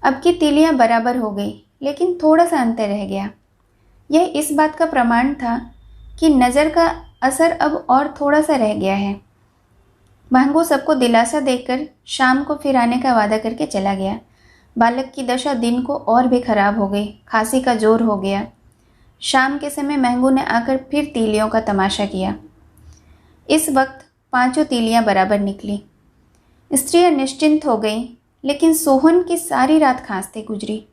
अब की तीलियां बराबर हो गई, लेकिन थोड़ा सा अंतर रह गया। यह इस बात का प्रमाण था कि नज़र का असर अब और थोड़ा सा रह गया है। महंगू सबको दिलासा देकर शाम को फिर आने का वादा करके चला गया। बालक की दशा दिन को और भी खराब हो गई, खांसी का जोर हो गया। शाम के समय महंगू ने आकर फिर तीलियों का तमाशा किया। इस वक्त 5 तीलियां बराबर निकली। स्त्रियां निश्चिंत हो गईं, लेकिन सोहन की सारी रात खांसते गुजरी।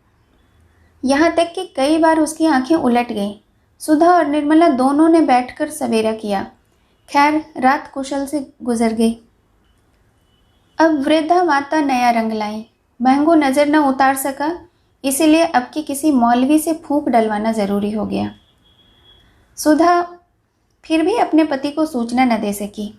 यहाँ तक कि कई बार उसकी आंखें उलट गईं। सुधा और निर्मला दोनों ने बैठकर सवेरा किया। खैर रात कुशल से गुजर गई। अब वृद्धा माता नया रंग लाई। महंगू नज़र न उतार सका, इसीलिए अब की किसी मौलवी से फूंक डलवाना ज़रूरी हो गया। सुधा फिर भी अपने पति को सूचना न दे सकी।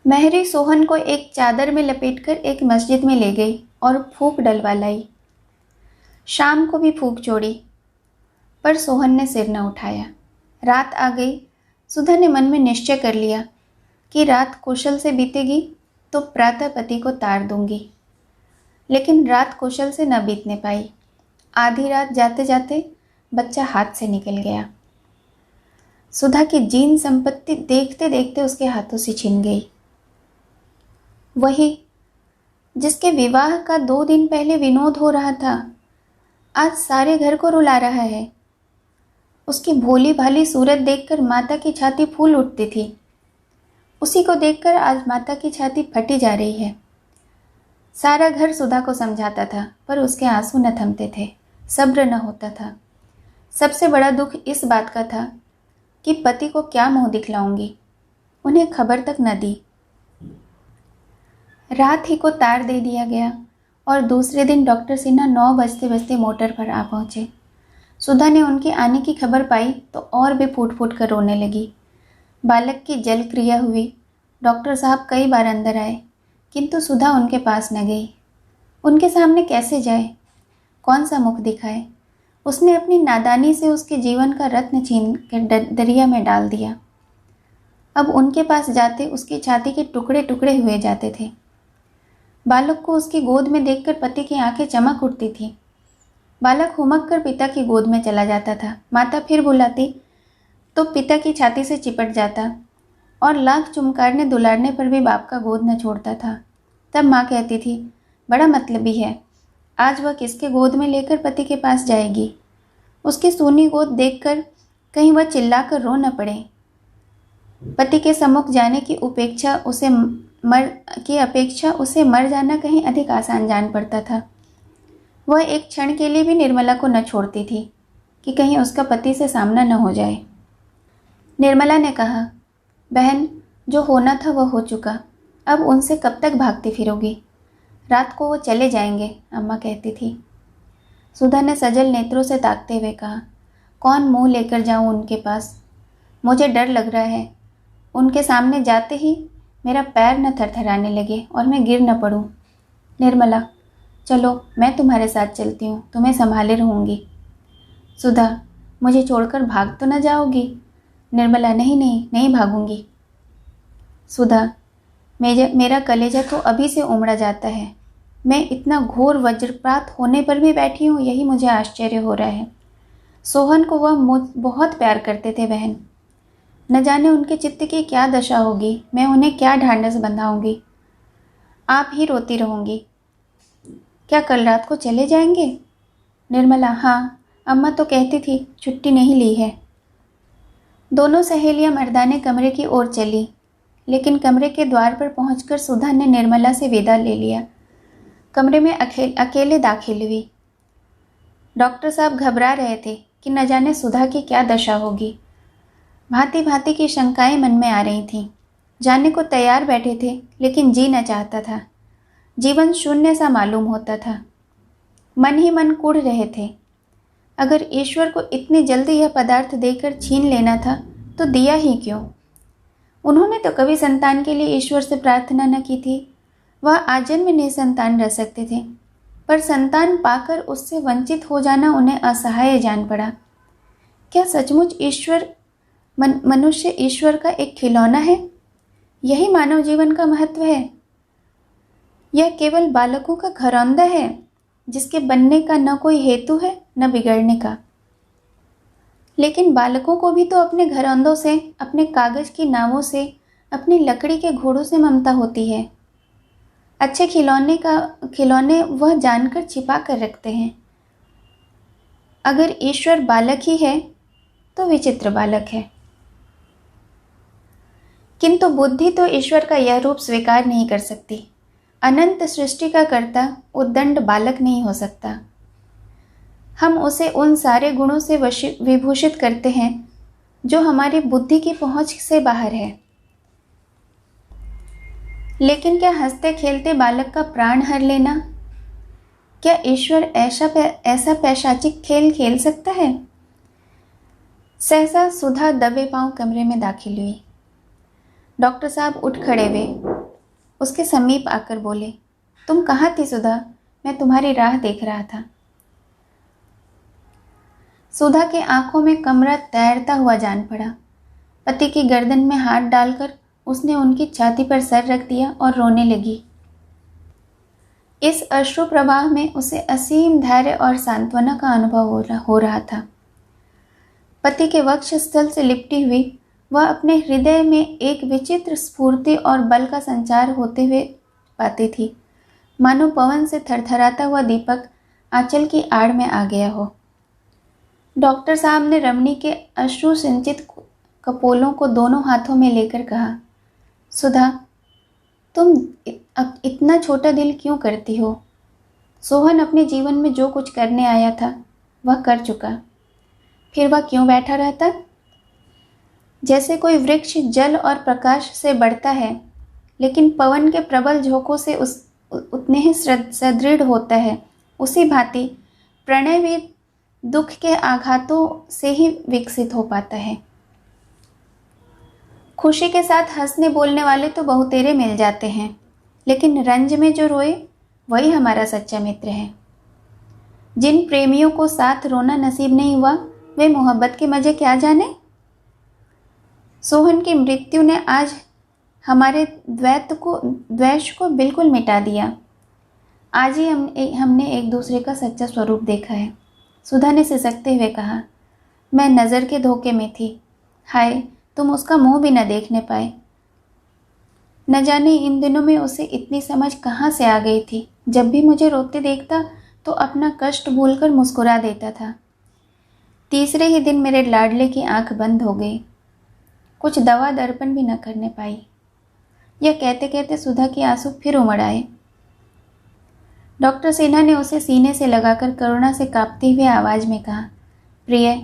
मेहरी सोहन को एक चादर में लपेटकर एक मस्जिद में ले गई और फूंक डलवा लाई। शाम को भी फूंक जोड़ी, पर सोहन ने सिर न उठाया। रात आ गई। सुधा ने मन में निश्चय कर लिया कि रात कुशल से बीतेगी तो प्रातः पति को तार दूंगी। लेकिन रात कुशल से न बीतने पाई। आधी रात जाते जाते बच्चा हाथ से निकल गया। सुधा की जीन संपत्ति देखते देखते उसके हाथों से छिन गई। वही जिसके विवाह का 2 दिन पहले विनोद हो रहा था, आज सारे घर को रुला रहा है। उसकी भोली भाली सूरत देखकर माता की छाती फूल उठती थी। उसी को देखकर आज माता की छाती फटी जा रही है। सारा घर सुधा को समझाता था, पर उसके आंसू न थमते थे, सब्र न होता था। सबसे बड़ा दुख इस बात का था कि पति को क्या मुंह दिखलाऊंगी। उन्हें खबर तक न दी। रात ही को तार दे दिया गया और दूसरे दिन डॉक्टर सिन्हा 9 बजते बजते मोटर पर आ पहुंचे। सुधा ने उनके आने की खबर पाई तो और भी फूट फूट कर रोने लगी। बालक की जल क्रिया हुई। डॉक्टर साहब कई बार अंदर आए, किंतु सुधा उनके पास न गई। उनके सामने कैसे जाए, कौन सा मुख दिखाए। उसने अपनी नादानी से उसके जीवन का रत्न छीन कर दरिया में डाल दिया। अब उनके पास जाते उसकी छाती के टुकड़े टुकड़े हुए जाते थे। बालक को उसकी गोद में देखकर पति की आंखें चमक उठती थीं। बालक हुमक कर पिता की गोद में चला जाता था। माता फिर बुलाती तो पिता की छाती से चिपट जाता और लाख चुमकारने दुलारने पर भी बाप का गोद न छोड़ता था। तब माँ कहती थी, बड़ा मतलबी है, आज वह किसके गोद में लेकर पति के पास जाएगी। उसकी सूनी गोद देखकर कहीं वह चिल्लाकर रो न पड़े। पति के सम्मुख जाने की अपेक्षा उसे मर जाना कहीं अधिक आसान जान पड़ता था। वह एक क्षण के लिए भी निर्मला को न छोड़ती थी कि कहीं उसका पति से सामना न हो जाए। निर्मला ने कहा, बहन जो होना था वह हो चुका, अब उनसे कब तक भागती फिरोगी? रात को वो चले जाएंगे, अम्मा कहती थी। सुधा ने सजल नेत्रों से ताकते हुए कहा, कौन मुंह लेकर जाऊं उनके पास? मुझे डर लग रहा है, उनके सामने जाते ही मेरा पैर न थरथराने लगे और मैं गिर न पड़ूं। निर्मला, चलो मैं तुम्हारे साथ चलती हूँ, तुम्हें संभाले रहूँगी। सुधा, मुझे छोड़कर भाग तो न जाओगी? निर्मला, नहीं नहीं, नहीं भागूंगी। सुधा, मेरा कलेजा तो अभी से उमड़ा जाता है। मैं इतना घोर वज्रपात होने पर भी बैठी हूँ, यही मुझे आश्चर्य हो रहा है। सोहन को वह मुझ बहुत प्यार करते थे बहन। न जाने उनके चित्त की क्या दशा होगी, मैं उन्हें क्या ढांढस बंधाऊंगी। आप ही रोती रहूंगी। क्या कल रात को चले जाएंगे? निर्मला, हाँ, अम्मा तो कहती थी छुट्टी नहीं ली है। दोनों सहेलियां मर्दाने कमरे की ओर चली, लेकिन कमरे के द्वार पर पहुंचकर सुधा ने निर्मला से विदा ले लिया। कमरे में अकेले दाखिल हुई। डॉक्टर साहब घबरा रहे थे कि न जाने सुधा की क्या दशा होगी। भांति भांति की शंकाएं मन में आ रही थीं। जाने को तैयार बैठे थे, लेकिन जी न चाहता था। जीवन शून्य सा मालूम होता था। मन ही मन कुढ़ रहे थे। अगर ईश्वर को इतनी जल्दी यह पदार्थ देकर छीन लेना था तो दिया ही क्यों? उन्होंने तो कभी संतान के लिए ईश्वर से प्रार्थना न की थी। वह आजन्म निसंतान रह सकते थे, पर संतान पाकर उससे वंचित हो जाना उन्हें असहाय जान पड़ा। क्या सचमुच मनुष्य ईश्वर का एक खिलौना है? यही मानव जीवन का महत्व है? यह केवल बालकों का घरौंदा है, जिसके बनने का न कोई हेतु है न बिगड़ने का। लेकिन बालकों को भी तो अपने घरौंदों से, अपने कागज की नावों से, अपनी लकड़ी के घोड़ों से ममता होती है। अच्छे खिलौने वह जानकर छिपा कर रखते हैं। अगर ईश्वर बालक ही है तो विचित्र बालक है। किंतु बुद्धि तो ईश्वर का यह रूप स्वीकार नहीं कर सकती। अनंत सृष्टि का कर्ता उद्दंड बालक नहीं हो सकता। हम उसे उन सारे गुणों से विभूषित करते हैं जो हमारी बुद्धि की पहुंच से बाहर है। लेकिन क्या हंसते खेलते बालक का प्राण हर लेना? क्या ईश्वर ऐसा पैशाचिक खेल खेल सकता है? सहसा सुधा दबे पांव कमरे में दाखिल हुई। डॉक्टर साहब उठ खड़े हुए, उसके समीप आकर बोले, तुम कहाँ थी सुधा? मैं तुम्हारी राह देख रहा था। सुधा के आंखों में कमरा तैरता हुआ जान पड़ा। पति की गर्दन में हाथ डालकर उसने उनकी छाती पर सर रख दिया और रोने लगी। इस अश्रु प्रवाह में उसे असीम धैर्य और सांत्वना का अनुभव हो रहा था। पति के वक्षस्थल से लिपटी हुई वह अपने हृदय में एक विचित्र स्फूर्ति और बल का संचार होते हुए पाती थी, मानो पवन से थरथराता हुआ दीपक आंचल की आड़ में आ गया हो। डॉक्टर साहब ने रमणी के अश्रु सिंचित कपोलों को दोनों हाथों में लेकर कहा, सुधा, तुम इतना छोटा दिल क्यों करती हो? सोहन अपने जीवन में जो कुछ करने आया था वह कर चुका, फिर वह क्यों बैठा रहता? जैसे कोई वृक्ष जल और प्रकाश से बढ़ता है, लेकिन पवन के प्रबल झोंकों से उतने ही सुदृढ़ होता है, उसी भांति प्रणय भी दुख के आघातों से ही विकसित हो पाता है। खुशी के साथ हंसने बोलने वाले तो बहुतेरे मिल जाते हैं, लेकिन रंज में जो रोए वही हमारा सच्चा मित्र है। जिन प्रेमियों को साथ रोना नसीब नहीं हुआ वे मोहब्बत के मजे क्या जाने? सोहन की मृत्यु ने आज हमारे द्वेष को बिल्कुल मिटा दिया। आज ही हमने एक दूसरे का सच्चा स्वरूप देखा है। सुधा ने सिसकते हुए कहा, मैं नज़र के धोखे में थी। हाय, तुम उसका मुंह भी न देखने पाए। न जाने इन दिनों में उसे इतनी समझ कहाँ से आ गई थी। जब भी मुझे रोते देखता तो अपना कष्ट भूलकर मुस्कुरा देता था। तीसरे ही दिन मेरे लाडले की आंख बंद हो गई। कुछ दवा दर्पण भी न करने पाई। यह कहते कहते सुधा के आंसू फिर उमड़ आए। डॉक्टर सिन्हा ने उसे सीने से लगाकर करुणा से कांपती हुई आवाज में कहा, प्रिय,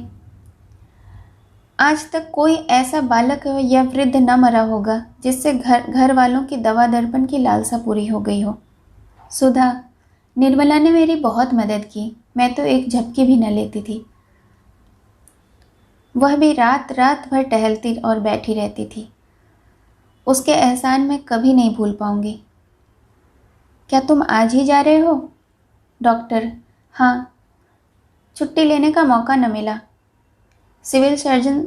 आज तक कोई ऐसा बालक या वृद्ध न मरा होगा जिससे घर वालों की दवा दर्पण की लालसा पूरी हो गई हो। सुधा, निर्मला ने मेरी बहुत मदद की। मैं तो एक झपकी भी न लेती थी। वह भी रात रात भर टहलती और बैठी रहती थी। उसके एहसान मैं कभी नहीं भूल पाऊंगी। क्या तुम आज ही जा रहे हो? डॉक्टर: हाँ, छुट्टी लेने का मौका न मिला। सिविल सर्जन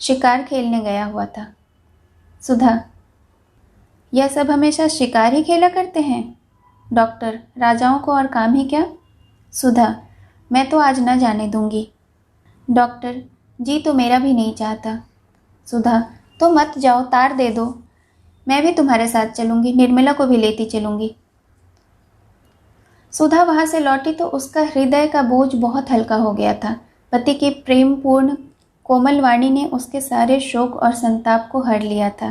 शिकार खेलने गया हुआ था। सुधा: यह सब हमेशा शिकार ही खेला करते हैं? डॉक्टर: राजाओं को और काम ही क्या। सुधा: मैं तो आज न जाने दूंगी। डॉक्टर: जी तो मेरा भी नहीं चाहता। सुधा: तो मत जाओ, तार दे दो। मैं भी तुम्हारे साथ चलूंगी, निर्मला को भी लेती चलूंगी। सुधा वहां से लौटी तो उसका हृदय का बोझ बहुत हल्का हो गया था। पति की प्रेमपूर्ण कोमल वाणी ने उसके सारे शोक और संताप को हर लिया था।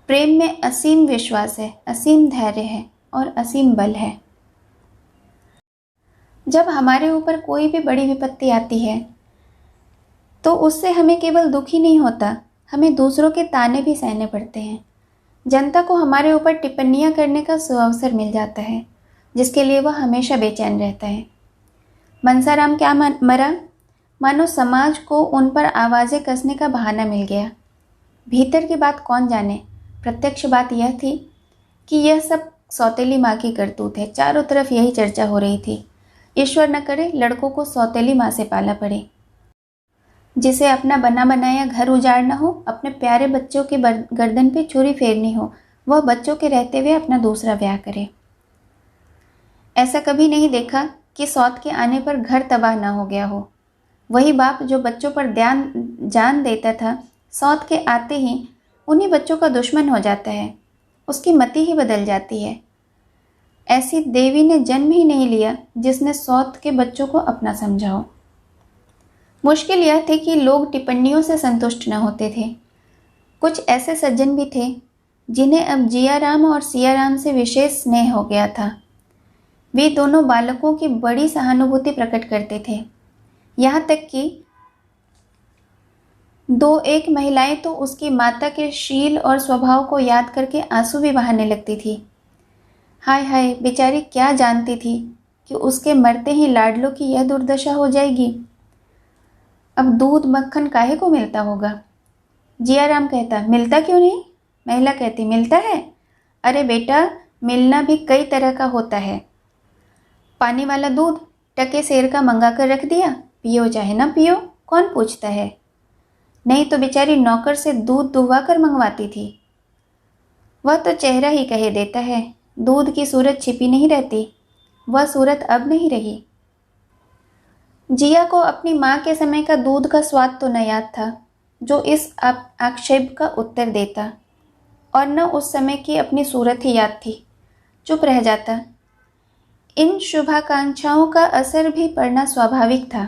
प्रेम में असीम विश्वास है, असीम धैर्य है और असीम बल है। जब हमारे ऊपर कोई भी बड़ी विपत्ति आती है तो उससे हमें केवल दुख ही नहीं होता, हमें दूसरों के ताने भी सहने पड़ते हैं। जनता को हमारे ऊपर टिप्पणियां करने का सुअवसर मिल जाता है, जिसके लिए वह हमेशा बेचैन रहता है। मनसाराम क्या मरा? मानो समाज को उन पर आवाज़ें कसने का बहाना मिल गया। भीतर की बात कौन जाने, प्रत्यक्ष बात यह थी कि यह सब सौतेली माँ की करतूत है। चारों तरफ यही चर्चा हो रही थी। ईश्वर न करे लड़कों को सौतेली माँ से पाला पड़े, जिसे अपना बना बनाया घर उजाड़ना हो, अपने प्यारे बच्चों के गर्दन पे छुरी फेरनी हो, वह बच्चों के रहते हुए अपना दूसरा ब्याह करे। ऐसा कभी नहीं देखा कि सौत के आने पर घर तबाह ना हो गया हो। वही बाप जो बच्चों पर जान देता था, सौत के आते ही उन्हीं बच्चों का दुश्मन हो जाता है, उसकी मति ही बदल जाती है। ऐसी देवी ने जन्म ही नहीं लिया जिसने सौत के बच्चों को अपना समझा हो। मुश्किल यह थी कि लोग टिप्पणियों से संतुष्ट न होते थे। कुछ ऐसे सज्जन भी थे जिन्हें अब जियाराम और सियाराम से विशेष स्नेह हो गया था। वे दोनों बालकों की बड़ी सहानुभूति प्रकट करते थे। यहाँ तक कि दो एक महिलाएं तो उसकी माता के शील और स्वभाव को याद करके आंसू भी बहाने लगती थी। हाय हाय, बेचारी क्या जानती थी कि उसके मरते ही लाडलों की यह दुर्दशा हो जाएगी। अब दूध मक्खन काहे को मिलता होगा? जियाराम कहता, मिलता क्यों नहीं? महिला कहती, मिलता है। अरे बेटा, मिलना भी कई तरह का होता है। पानी वाला दूध टके सेर का मंगा कर रख दिया, पियो चाहे ना पियो, कौन पूछता है। नहीं तो बेचारी नौकर से दूध दुहवा कर मंगवाती थी। वह तो चेहरा ही कहे देता है, दूध की सूरत छिपी नहीं रहती। वह सूरत अब नहीं रही। जिया को अपनी माँ के समय का दूध का स्वाद तो न याद था जो इस आक्षेप का उत्तर देता, और न उस समय की अपनी सूरत ही याद थी। चुप रह जाता। इन शुभाकांक्षाओं का असर भी पड़ना स्वाभाविक था।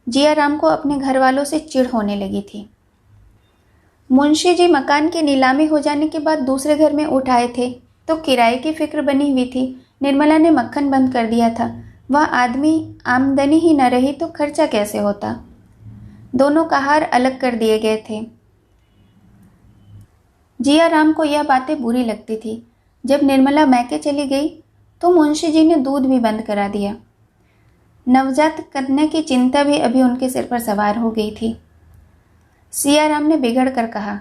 जियाराम को अपने घर वालों से चिढ़ होने लगी थी। मुंशी जी मकान की नीलामी हो जाने के बाद दूसरे घर में उठाए थे तो किराए की फिक्र बनी हुई थी। निर्मला ने मक्खन बंद कर दिया था। वह आदमी आमदनी ही न रही तो खर्चा कैसे होता। दोनों का हार अलग कर दिए गए थे। जियाराम को यह बातें बुरी लगती थी। जब निर्मला मैके चली गई तो मुंशी जी ने दूध भी बंद करा दिया। नवजात कन्या की चिंता भी अभी उनके सिर पर सवार हो गई थी। सियाराम ने बिगड़ कर कहा,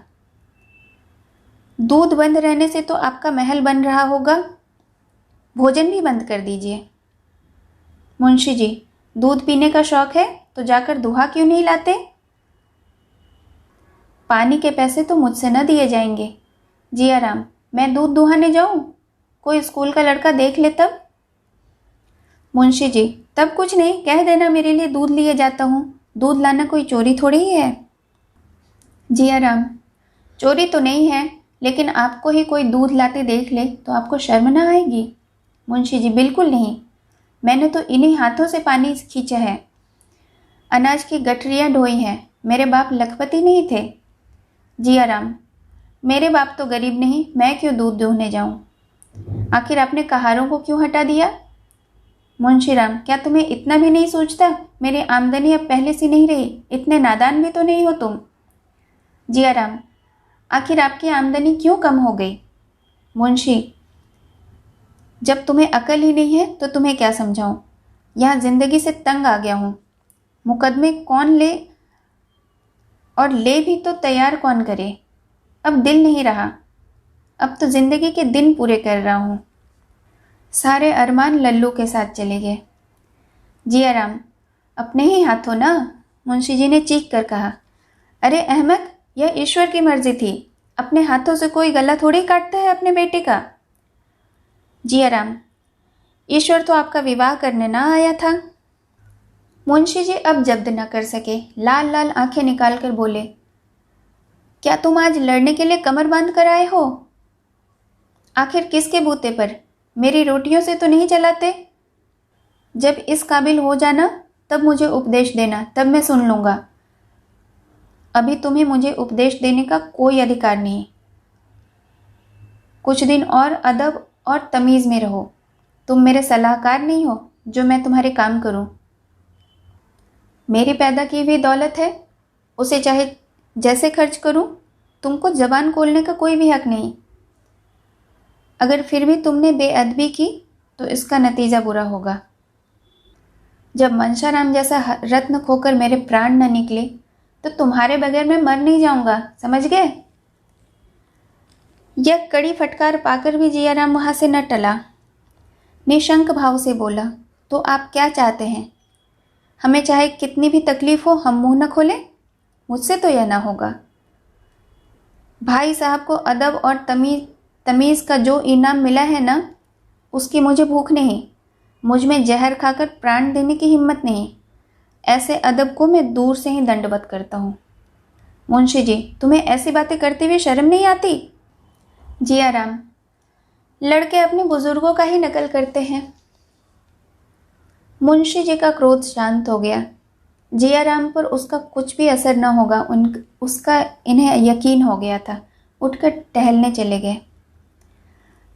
दूध बंद रहने से तो आपका महल बन रहा होगा, भोजन भी बंद कर दीजिए। मुंशी जी, दूध पीने का शौक है तो जाकर दुहा क्यों नहीं लाते? पानी के पैसे तो मुझसे न दिए जाएंगे। जियाराम, मैं दूध दुहाने जाऊं? कोई स्कूल का लड़का देख ले तब। मुंशी जी, तब कुछ नहीं, कह देना मेरे लिए दूध लिए जाता हूँ। दूध लाना कोई चोरी थोड़ी ही है। जियाराम, चोरी तो नहीं है, लेकिन आपको ही कोई दूध लाते देख ले तो आपको शर्म ना आएगी? मुंशी जी, बिल्कुल नहीं, मैंने तो इन्हीं हाथों से पानी खींचा है, अनाज की गठरियाँ ढोई हैं। मेरे बाप लखपति नहीं थे। जियाराम, मेरे बाप तो गरीब नहीं, मैं क्यों दूध दूहने जाऊं? आखिर आपने कहारों को क्यों हटा दिया? मुंशीराम, क्या तुम्हें इतना भी नहीं सोचता? मेरी आमदनी अब पहले सी नहीं रही, इतने नादान भी तो नहीं हो तुम। जियाराम, आखिर आपकी आमदनी क्यों कम हो गई? मुंशी, जब तुम्हें अकल ही नहीं है तो तुम्हें क्या समझाऊं? यहाँ जिंदगी से तंग आ गया हूँ। मुकदमे कौन ले, और ले भी तो तैयार कौन करे? अब दिल नहीं रहा, अब तो जिंदगी के दिन पूरे कर रहा हूँ। सारे अरमान लल्लू के साथ चले गए। जियाराम, अपने ही हाथों ना? मुंशी जी ने चीख कर कहा। अरे अहमद, यह ईश्वर की मर्जी थी, अपने हाथों से कोई गला थोड़ी काटता है अपने बेटे का। जियाराम, ईश्वर तो आपका विवाह करने ना आया था। मुंशी जी अब जब्द न कर सके, लाल लाल आंखें निकाल कर बोले, क्या तुम आज लड़ने के लिए कमर बांध कर आए हो? आखिर किसके बूते पर? मेरी रोटियों से तो नहीं चलाते? जब इस काबिल हो जाना तब मुझे उपदेश देना, तब मैं सुन लूंगा। अभी तुम्हें मुझे उपदेश देने का कोई अधिकार नहीं। कुछ दिन और अदब और तमीज़ में रहो। तुम मेरे सलाहकार नहीं हो जो मैं तुम्हारे काम करूं। मेरी पैदा की हुई दौलत है, उसे चाहे जैसे खर्च करूं, तुमको जबान खोलने का कोई भी हक नहीं। अगर फिर भी तुमने बेअदबी की तो इसका नतीजा बुरा होगा। जब मनशाराम जैसा रत्न खोकर मेरे प्राण न निकले तो तुम्हारे बगैर मैं मर नहीं जाऊंगा, समझ गए? यह कड़ी फटकार पाकर भी जियाराम वहां से न टला। निशंक भाव से बोला, तो आप क्या चाहते हैं? हमें चाहे कितनी भी तकलीफ हो हम मुंह न खोलें? मुझसे तो यह ना होगा। भाई साहब को अदब और तमीज़ का जो इनाम मिला है ना, उसकी मुझे भूख नहीं। मुझ में जहर खाकर प्राण देने की हिम्मत नहीं। ऐसे अदब को मैं दूर से ही दंडवत करता हूँ। मुंशी जी, तुम्हें ऐसी बातें करते हुए शर्म नहीं आती? जियाराम, लड़के अपने बुजुर्गों का ही नकल करते हैं। मुंशी जी का क्रोध शांत हो गया। जियाराम पर उसका कुछ भी असर न होगा उसका इन्हें यकीन हो गया था। उठकर टहलने चले गए।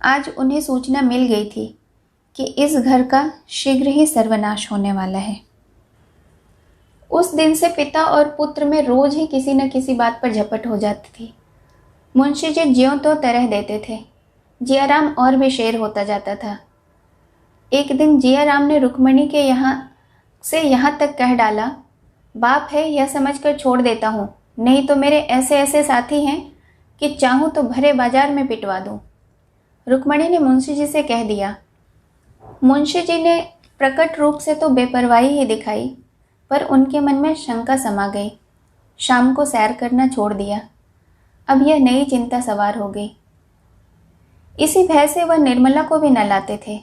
आज उन्हें सूचना मिल गई थी कि इस घर का शीघ्र ही सर्वनाश होने वाला है। उस दिन से पिता और पुत्र में रोज ही किसी न किसी बात पर झपट हो जाती थी। मुंशी जी ज्यों तो तरह देते थे। जियाराम और भी शेर होता जाता था। एक दिन जियाराम ने रुक्मणी के यहाँ तक कह डाला, बाप है यह समझकर छोड़ देता हूँ, नहीं तो मेरे ऐसे ऐसे साथी हैं कि चाहूँ तो भरे बाजार में पिटवा दूँ। रुक्मणी ने मुंशी जी से कह दिया। मुंशी जी ने प्रकट रूप से तो बेपरवाही ही दिखाई, पर उनके मन में शंका समा गई। शाम को सैर करना छोड़ दिया। अब यह नई चिंता सवार हो गई। इसी भय से वह निर्मला को भी न लाते थे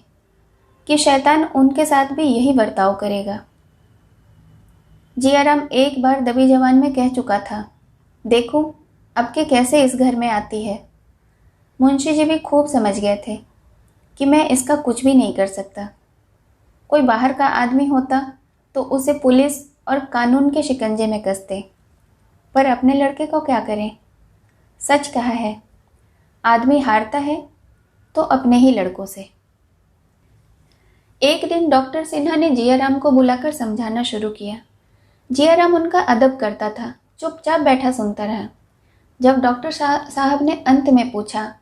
कि शैतान उनके साथ भी यही बर्ताव करेगा। जियाराम एक बार दबी जवान में कह चुका था, देखो अब के कैसे इस घर में आती है। मुंशी जी भी खूब समझ गए थे कि मैं इसका कुछ भी नहीं कर सकता। कोई बाहर का आदमी होता तो उसे पुलिस और कानून के शिकंजे में कसते, पर अपने लड़के को क्या करें? सच कहा है, आदमी हारता है तो अपने ही लड़कों से। एक दिन डॉक्टर सिन्हा ने जियाराम को बुलाकर समझाना शुरू किया। जियाराम उनका अदब करता था, चुपचाप बैठा सुनता रहा। जब डॉक्टर साहब ने अंत में पूछा,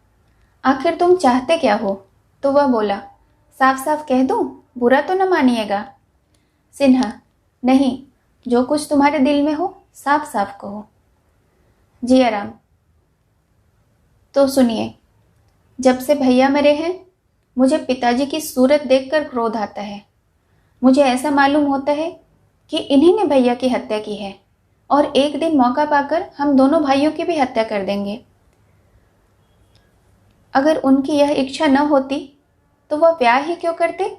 आखिर तुम चाहते क्या हो? तो वह बोला, साफ साफ कह दूं, बुरा तो न मानिएगा। सिन्हा, नहीं, जो कुछ तुम्हारे दिल में हो साफ साफ कहो। जियाराम, तो सुनिए, जब से भैया मरे हैं मुझे पिताजी की सूरत देखकर क्रोध आता है। मुझे ऐसा मालूम होता है कि इन्हीं ने भैया की हत्या की है और एक दिन मौका पाकर हम दोनों भाइयों की भी हत्या कर देंगे। अगर उनकी यह इच्छा न होती तो वह ब्याह ही क्यों करते?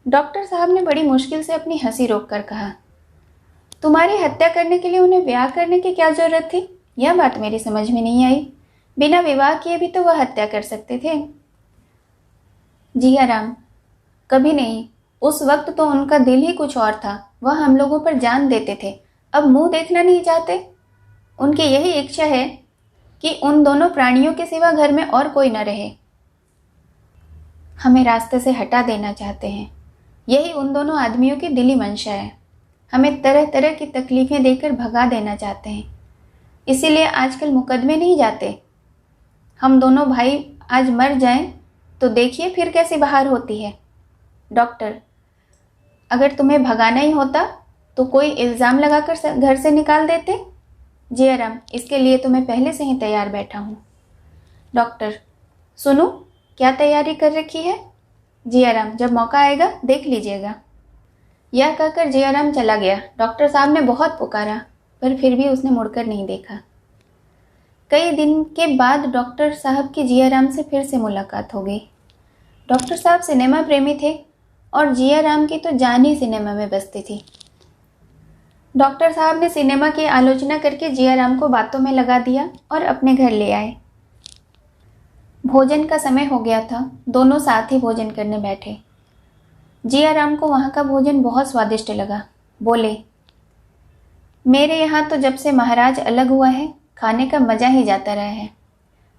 डॉक्टर साहब ने बड़ी मुश्किल से अपनी हंसी रोककर कहा, तुम्हारी हत्या करने के लिए उन्हें ब्याह करने की क्या जरूरत थी? यह बात मेरी समझ में नहीं आई। बिना विवाह किए भी तो वह हत्या कर सकते थे। जियाराम, कभी नहीं। उस वक्त तो उनका दिल ही कुछ और था। वह हम लोगों पर जान देते थे, अब मुंह देखना नहीं चाहते। उनकी यही इच्छा है कि उन दोनों प्राणियों के सिवा घर में और कोई न रहे। हमें रास्ते से हटा देना चाहते हैं। यही उन दोनों आदमियों की दिली मंशा है। हमें तरह तरह की तकलीफ़ें देकर भगा देना चाहते हैं। इसीलिए आजकल मुकदमे नहीं जाते। हम दोनों भाई आज मर जाएं तो देखिए फिर कैसी बहार होती है। डॉक्टर, अगर तुम्हें भगाना ही होता तो कोई इल्ज़ाम लगाकर घर से निकाल देते। जियाराम, इसके लिए तो मैं पहले से ही तैयार बैठा हूँ। डॉक्टर, सुनो, क्या तैयारी कर रखी है? जियाराम, जब मौका आएगा देख लीजिएगा। यह कहकर जियाराम चला गया। डॉक्टर साहब ने बहुत पुकारा पर फिर भी उसने मुड़कर नहीं देखा। कई दिन के बाद डॉक्टर साहब की जियाराम से फिर से मुलाकात हो गई। डॉक्टर साहब सिनेमा प्रेमी थे और जियाराम की तो जान ही सिनेमा में बसती थी। डॉक्टर साहब ने सिनेमा की आलोचना करके जियाराम को बातों में लगा दिया और अपने घर ले आए। भोजन का समय हो गया था। दोनों साथ ही भोजन करने बैठे। जियाराम को वहाँ का भोजन बहुत स्वादिष्ट लगा। बोले, मेरे यहाँ तो जब से महाराज अलग हुआ है खाने का मज़ा ही जाता रहा है।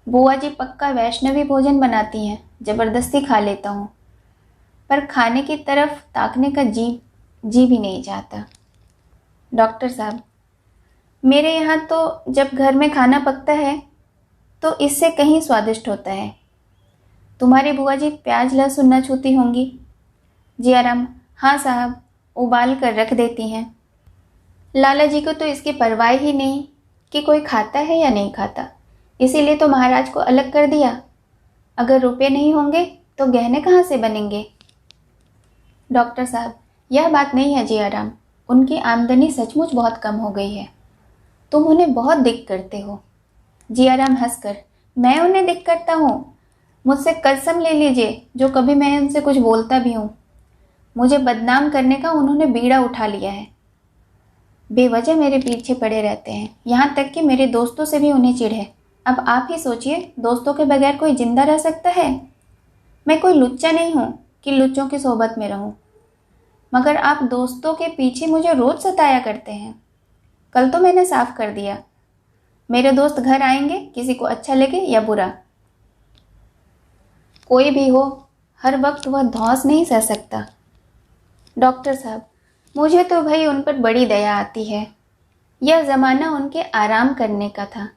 बुआ जी पक्का वैष्णवी भोजन बनाती हैं, ज़बरदस्ती खा लेता हूँ, पर खाने की तरफ ताकने का जी भी नहीं चाहता। डॉक्टर साहब, मेरे यहाँ तो जब घर में खाना पकता है तो इससे कहीं स्वादिष्ट होता है। तुम्हारी बुआ जी प्याज लहसुन न छूती होंगी। जियाराम, हाँ साहब, उबाल कर रख देती हैं। लाला जी को तो इसकी परवाह ही नहीं कि कोई खाता है या नहीं खाता, इसीलिए तो महाराज को अलग कर दिया। अगर रुपए नहीं होंगे तो गहने कहाँ से बनेंगे? डॉक्टर साहब, यह बात नहीं है जियाराम, उनकी आमदनी सचमुच बहुत कम हो गई है। तुम उन्हें बहुत दिक्कत करते हो। जियाराम हंसकर, मैं उन्हें दिक्कत करता हूँ? मुझसे कसम ले लीजिए जो कभी मैं उनसे कुछ बोलता भी हूँ। मुझे बदनाम करने का उन्होंने बीड़ा उठा लिया है। बेवजह मेरे पीछे पड़े रहते हैं, यहाँ तक कि मेरे दोस्तों से भी उन्हें चिढ़ है। अब आप ही सोचिए, दोस्तों के बगैर कोई जिंदा रह सकता है? मैं कोई लुच्चा नहीं हूँ कि लुच्चों की सोबत में रहूँ, मगर आप दोस्तों के पीछे मुझे रोज सताया करते हैं। कल तो मैंने साफ कर दिया, मेरे दोस्त घर आएंगे, किसी को अच्छा लगे या बुरा, कोई भी हो, हर वक्त वह धौंस नहीं सह सकता। डॉक्टर साहब, मुझे तो भाई उन पर बड़ी दया आती है। यह ज़माना उनके आराम करने का था।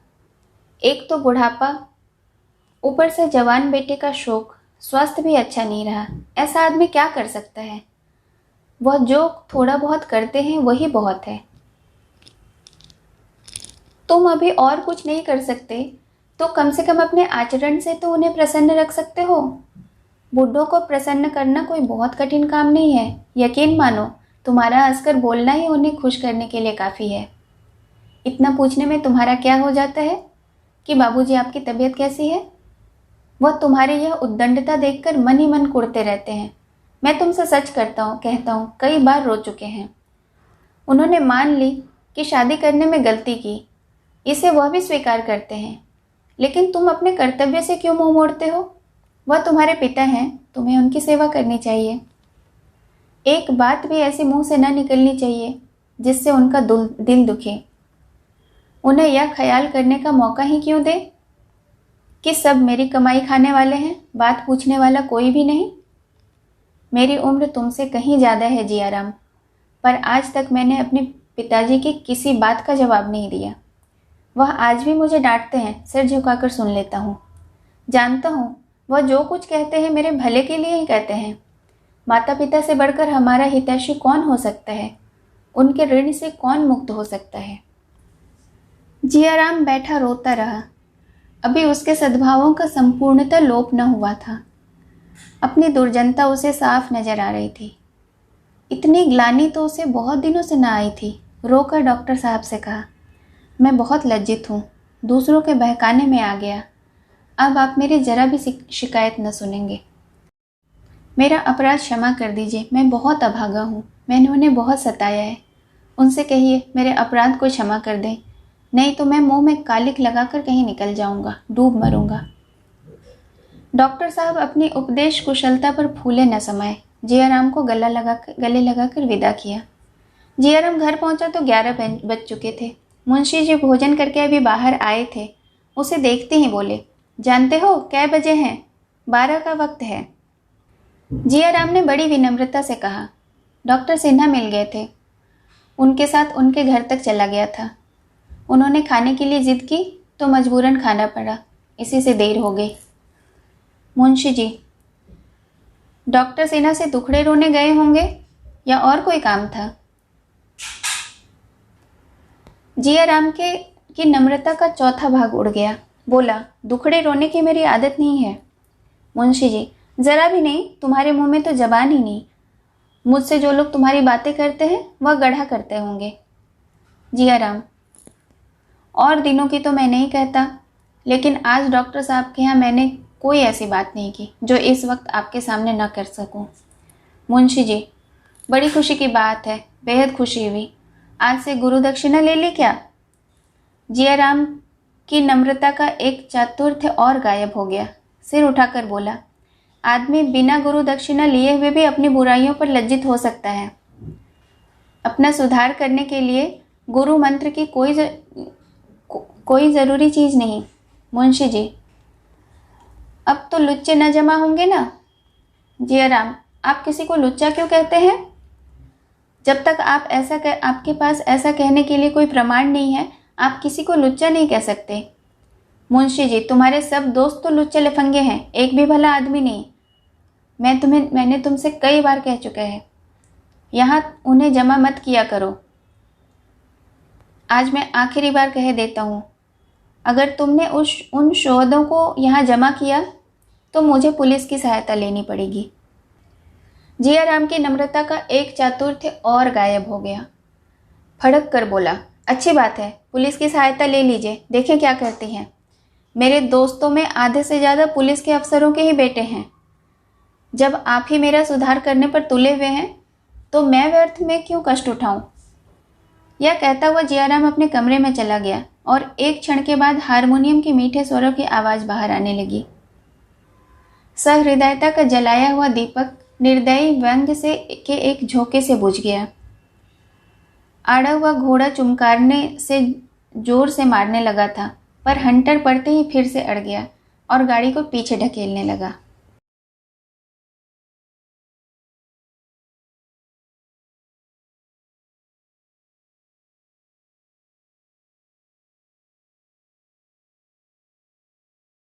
एक तो बुढ़ापा, ऊपर से जवान बेटे का शोक, स्वास्थ्य भी अच्छा नहीं रहा। ऐसा आदमी क्या कर सकता है? वह जो थोड़ा बहुत करते हैं वही बहुत है। तुम अभी और कुछ नहीं कर सकते तो कम से कम अपने आचरण से तो उन्हें प्रसन्न रख सकते हो। बूढ़ों को प्रसन्न करना कोई बहुत कठिन काम नहीं है। यकीन मानो, तुम्हारा हंसकर बोलना ही उन्हें खुश करने के लिए काफ़ी है। इतना पूछने में तुम्हारा क्या हो जाता है कि बाबूजी आपकी तबीयत कैसी है? वह तुम्हारी यह उद्दंडता देखकर मन ही मन कुढ़ते रहते हैं। मैं तुमसे सच कहता हूँ, कई बार रो चुके हैं। उन्होंने मान ली कि शादी करने में गलती की, इसे वह भी स्वीकार करते हैं, लेकिन तुम अपने कर्तव्य से क्यों मुंह मोड़ते हो? वह तुम्हारे पिता हैं, तुम्हें उनकी सेवा करनी चाहिए। एक बात भी ऐसे मुंह से न निकलनी चाहिए जिससे उनका दिल दुखे। उन्हें यह ख्याल करने का मौका ही क्यों दे कि सब मेरी कमाई खाने वाले हैं, बात पूछने वाला कोई भी नहीं। मेरी उम्र तुमसे कहीं ज़्यादा है जियाराम, पर आज तक मैंने अपने पिताजी की किसी बात का जवाब नहीं दिया। वह आज भी मुझे डांटते हैं, सिर झुकाकर सुन लेता हूँ। जानता हूँ वह जो कुछ कहते हैं मेरे भले के लिए ही कहते हैं। माता पिता से बढ़कर हमारा हितैषी कौन हो सकता है? उनके ऋण से कौन मुक्त हो सकता है? जियाराम बैठा रोता रहा। अभी उसके सद्भावों का संपूर्णतः लोप न हुआ था। अपनी दुर्जनता उसे साफ नजर आ रही थी। इतनी ग्लानि तो उसे बहुत दिनों से न आई थी। रोकर डॉक्टर साहब से कहा, मैं बहुत लज्जित हूँ, दूसरों के बहकाने में आ गया। अब आप मेरी जरा भी शिकायत न सुनेंगे। मेरा अपराध क्षमा कर दीजिए, मैं बहुत अभागा हूँ, मैंने उन्हें बहुत सताया है। उनसे कहिए मेरे अपराध को क्षमा कर दें, नहीं तो मैं मुंह में कालिक लगाकर कहीं निकल जाऊंगा, डूब मरूंगा। डॉक्टर साहब अपनी उपदेश कुशलता पर फूले न समाये। जियाराम को गले लगाकर विदा किया। जियाराम घर पहुंचा तो 11 बज चुके थे। मुंशी जी भोजन करके अभी बाहर आए थे। उसे देखते ही बोले, जानते हो कै बजे हैं? 12 का वक्त है। जियाराम ने बड़ी विनम्रता से कहा। डॉक्टर सिन्हा मिल गए थे। उनके साथ उनके घर तक चला गया था। उन्होंने खाने के लिए जिद की तो मजबूरन खाना पड़ा। इसी से देर हो गई। मुंशी जी, डॉक्टर सिन्हा से दुखड़े रोने गए होंगे या और कोई काम था? जियाराम की नम्रता का चौथा भाग उड़ गया। बोला, दुखड़े रोने की मेरी आदत नहीं है मुंशी जी, जरा भी नहीं। तुम्हारे मुंह में तो जबान ही नहीं। मुझसे जो लोग तुम्हारी बातें करते हैं वह गढ़ा करते होंगे। जियाराम, और दिनों की तो मैं नहीं कहता, लेकिन आज डॉक्टर साहब के यहाँ मैंने कोई ऐसी बात नहीं की जो इस वक्त आपके सामने न कर सकूं। मुंशी जी, बड़ी खुशी की बात है, बेहद खुशी हुई। आज से गुरु दक्षिणा ले ली क्या? जियाराम की नम्रता का एक चातुर्य और गायब हो गया। सिर उठाकर बोला, आदमी बिना गुरु दक्षिणा लिए हुए भी अपनी बुराइयों पर लज्जित हो सकता है। अपना सुधार करने के लिए गुरु मंत्र की कोई ज़रूरी चीज़ नहीं। मुंशी जी, अब तो लुच्चे न जमा होंगे ना? जियाराम, आप किसी को लुच्चा क्यों कहते हैं? जब तक आपके पास ऐसा कहने के लिए कोई प्रमाण नहीं है, आप किसी को लुच्चा नहीं कह सकते। मुंशी जी, तुम्हारे सब दोस्त तो लुच्चे लफंगे हैं, एक भी भला आदमी नहीं। मैंने तुमसे कई बार कह चुका है, यहाँ उन्हें जमा मत किया करो। आज मैं आखिरी बार कह देता हूँ, अगर तुमने उन शोधों को यहाँ जमा किया तो मुझे पुलिस की सहायता लेनी पड़ेगी। जियाराम की नम्रता का एक चातुर्य और गायब हो गया। फड़क कर बोला, अच्छी बात है, पुलिस की सहायता ले लीजिए, देखें क्या करती हैं। मेरे दोस्तों में आधे से ज़्यादा पुलिस के अफसरों के ही बेटे हैं। जब आप ही मेरा सुधार करने पर तुले हुए हैं तो मैं व्यर्थ में क्यों कष्ट उठाऊं? यह कहता हुआ जियाराम अपने कमरे में चला गया और एक क्षण के बाद हारमोनियम के मीठे स्वरों की आवाज़ बाहर आने लगी। सहृदयता का जलाया हुआ दीपक निर्दयी व्यंग के एक झोंके से बुझ गया। आड़ा हुआ घोड़ा चुमकारने से जोर से मारने लगा था, पर हंटर पड़ते ही फिर से अड़ गया और गाड़ी को पीछे ढकेलने लगा।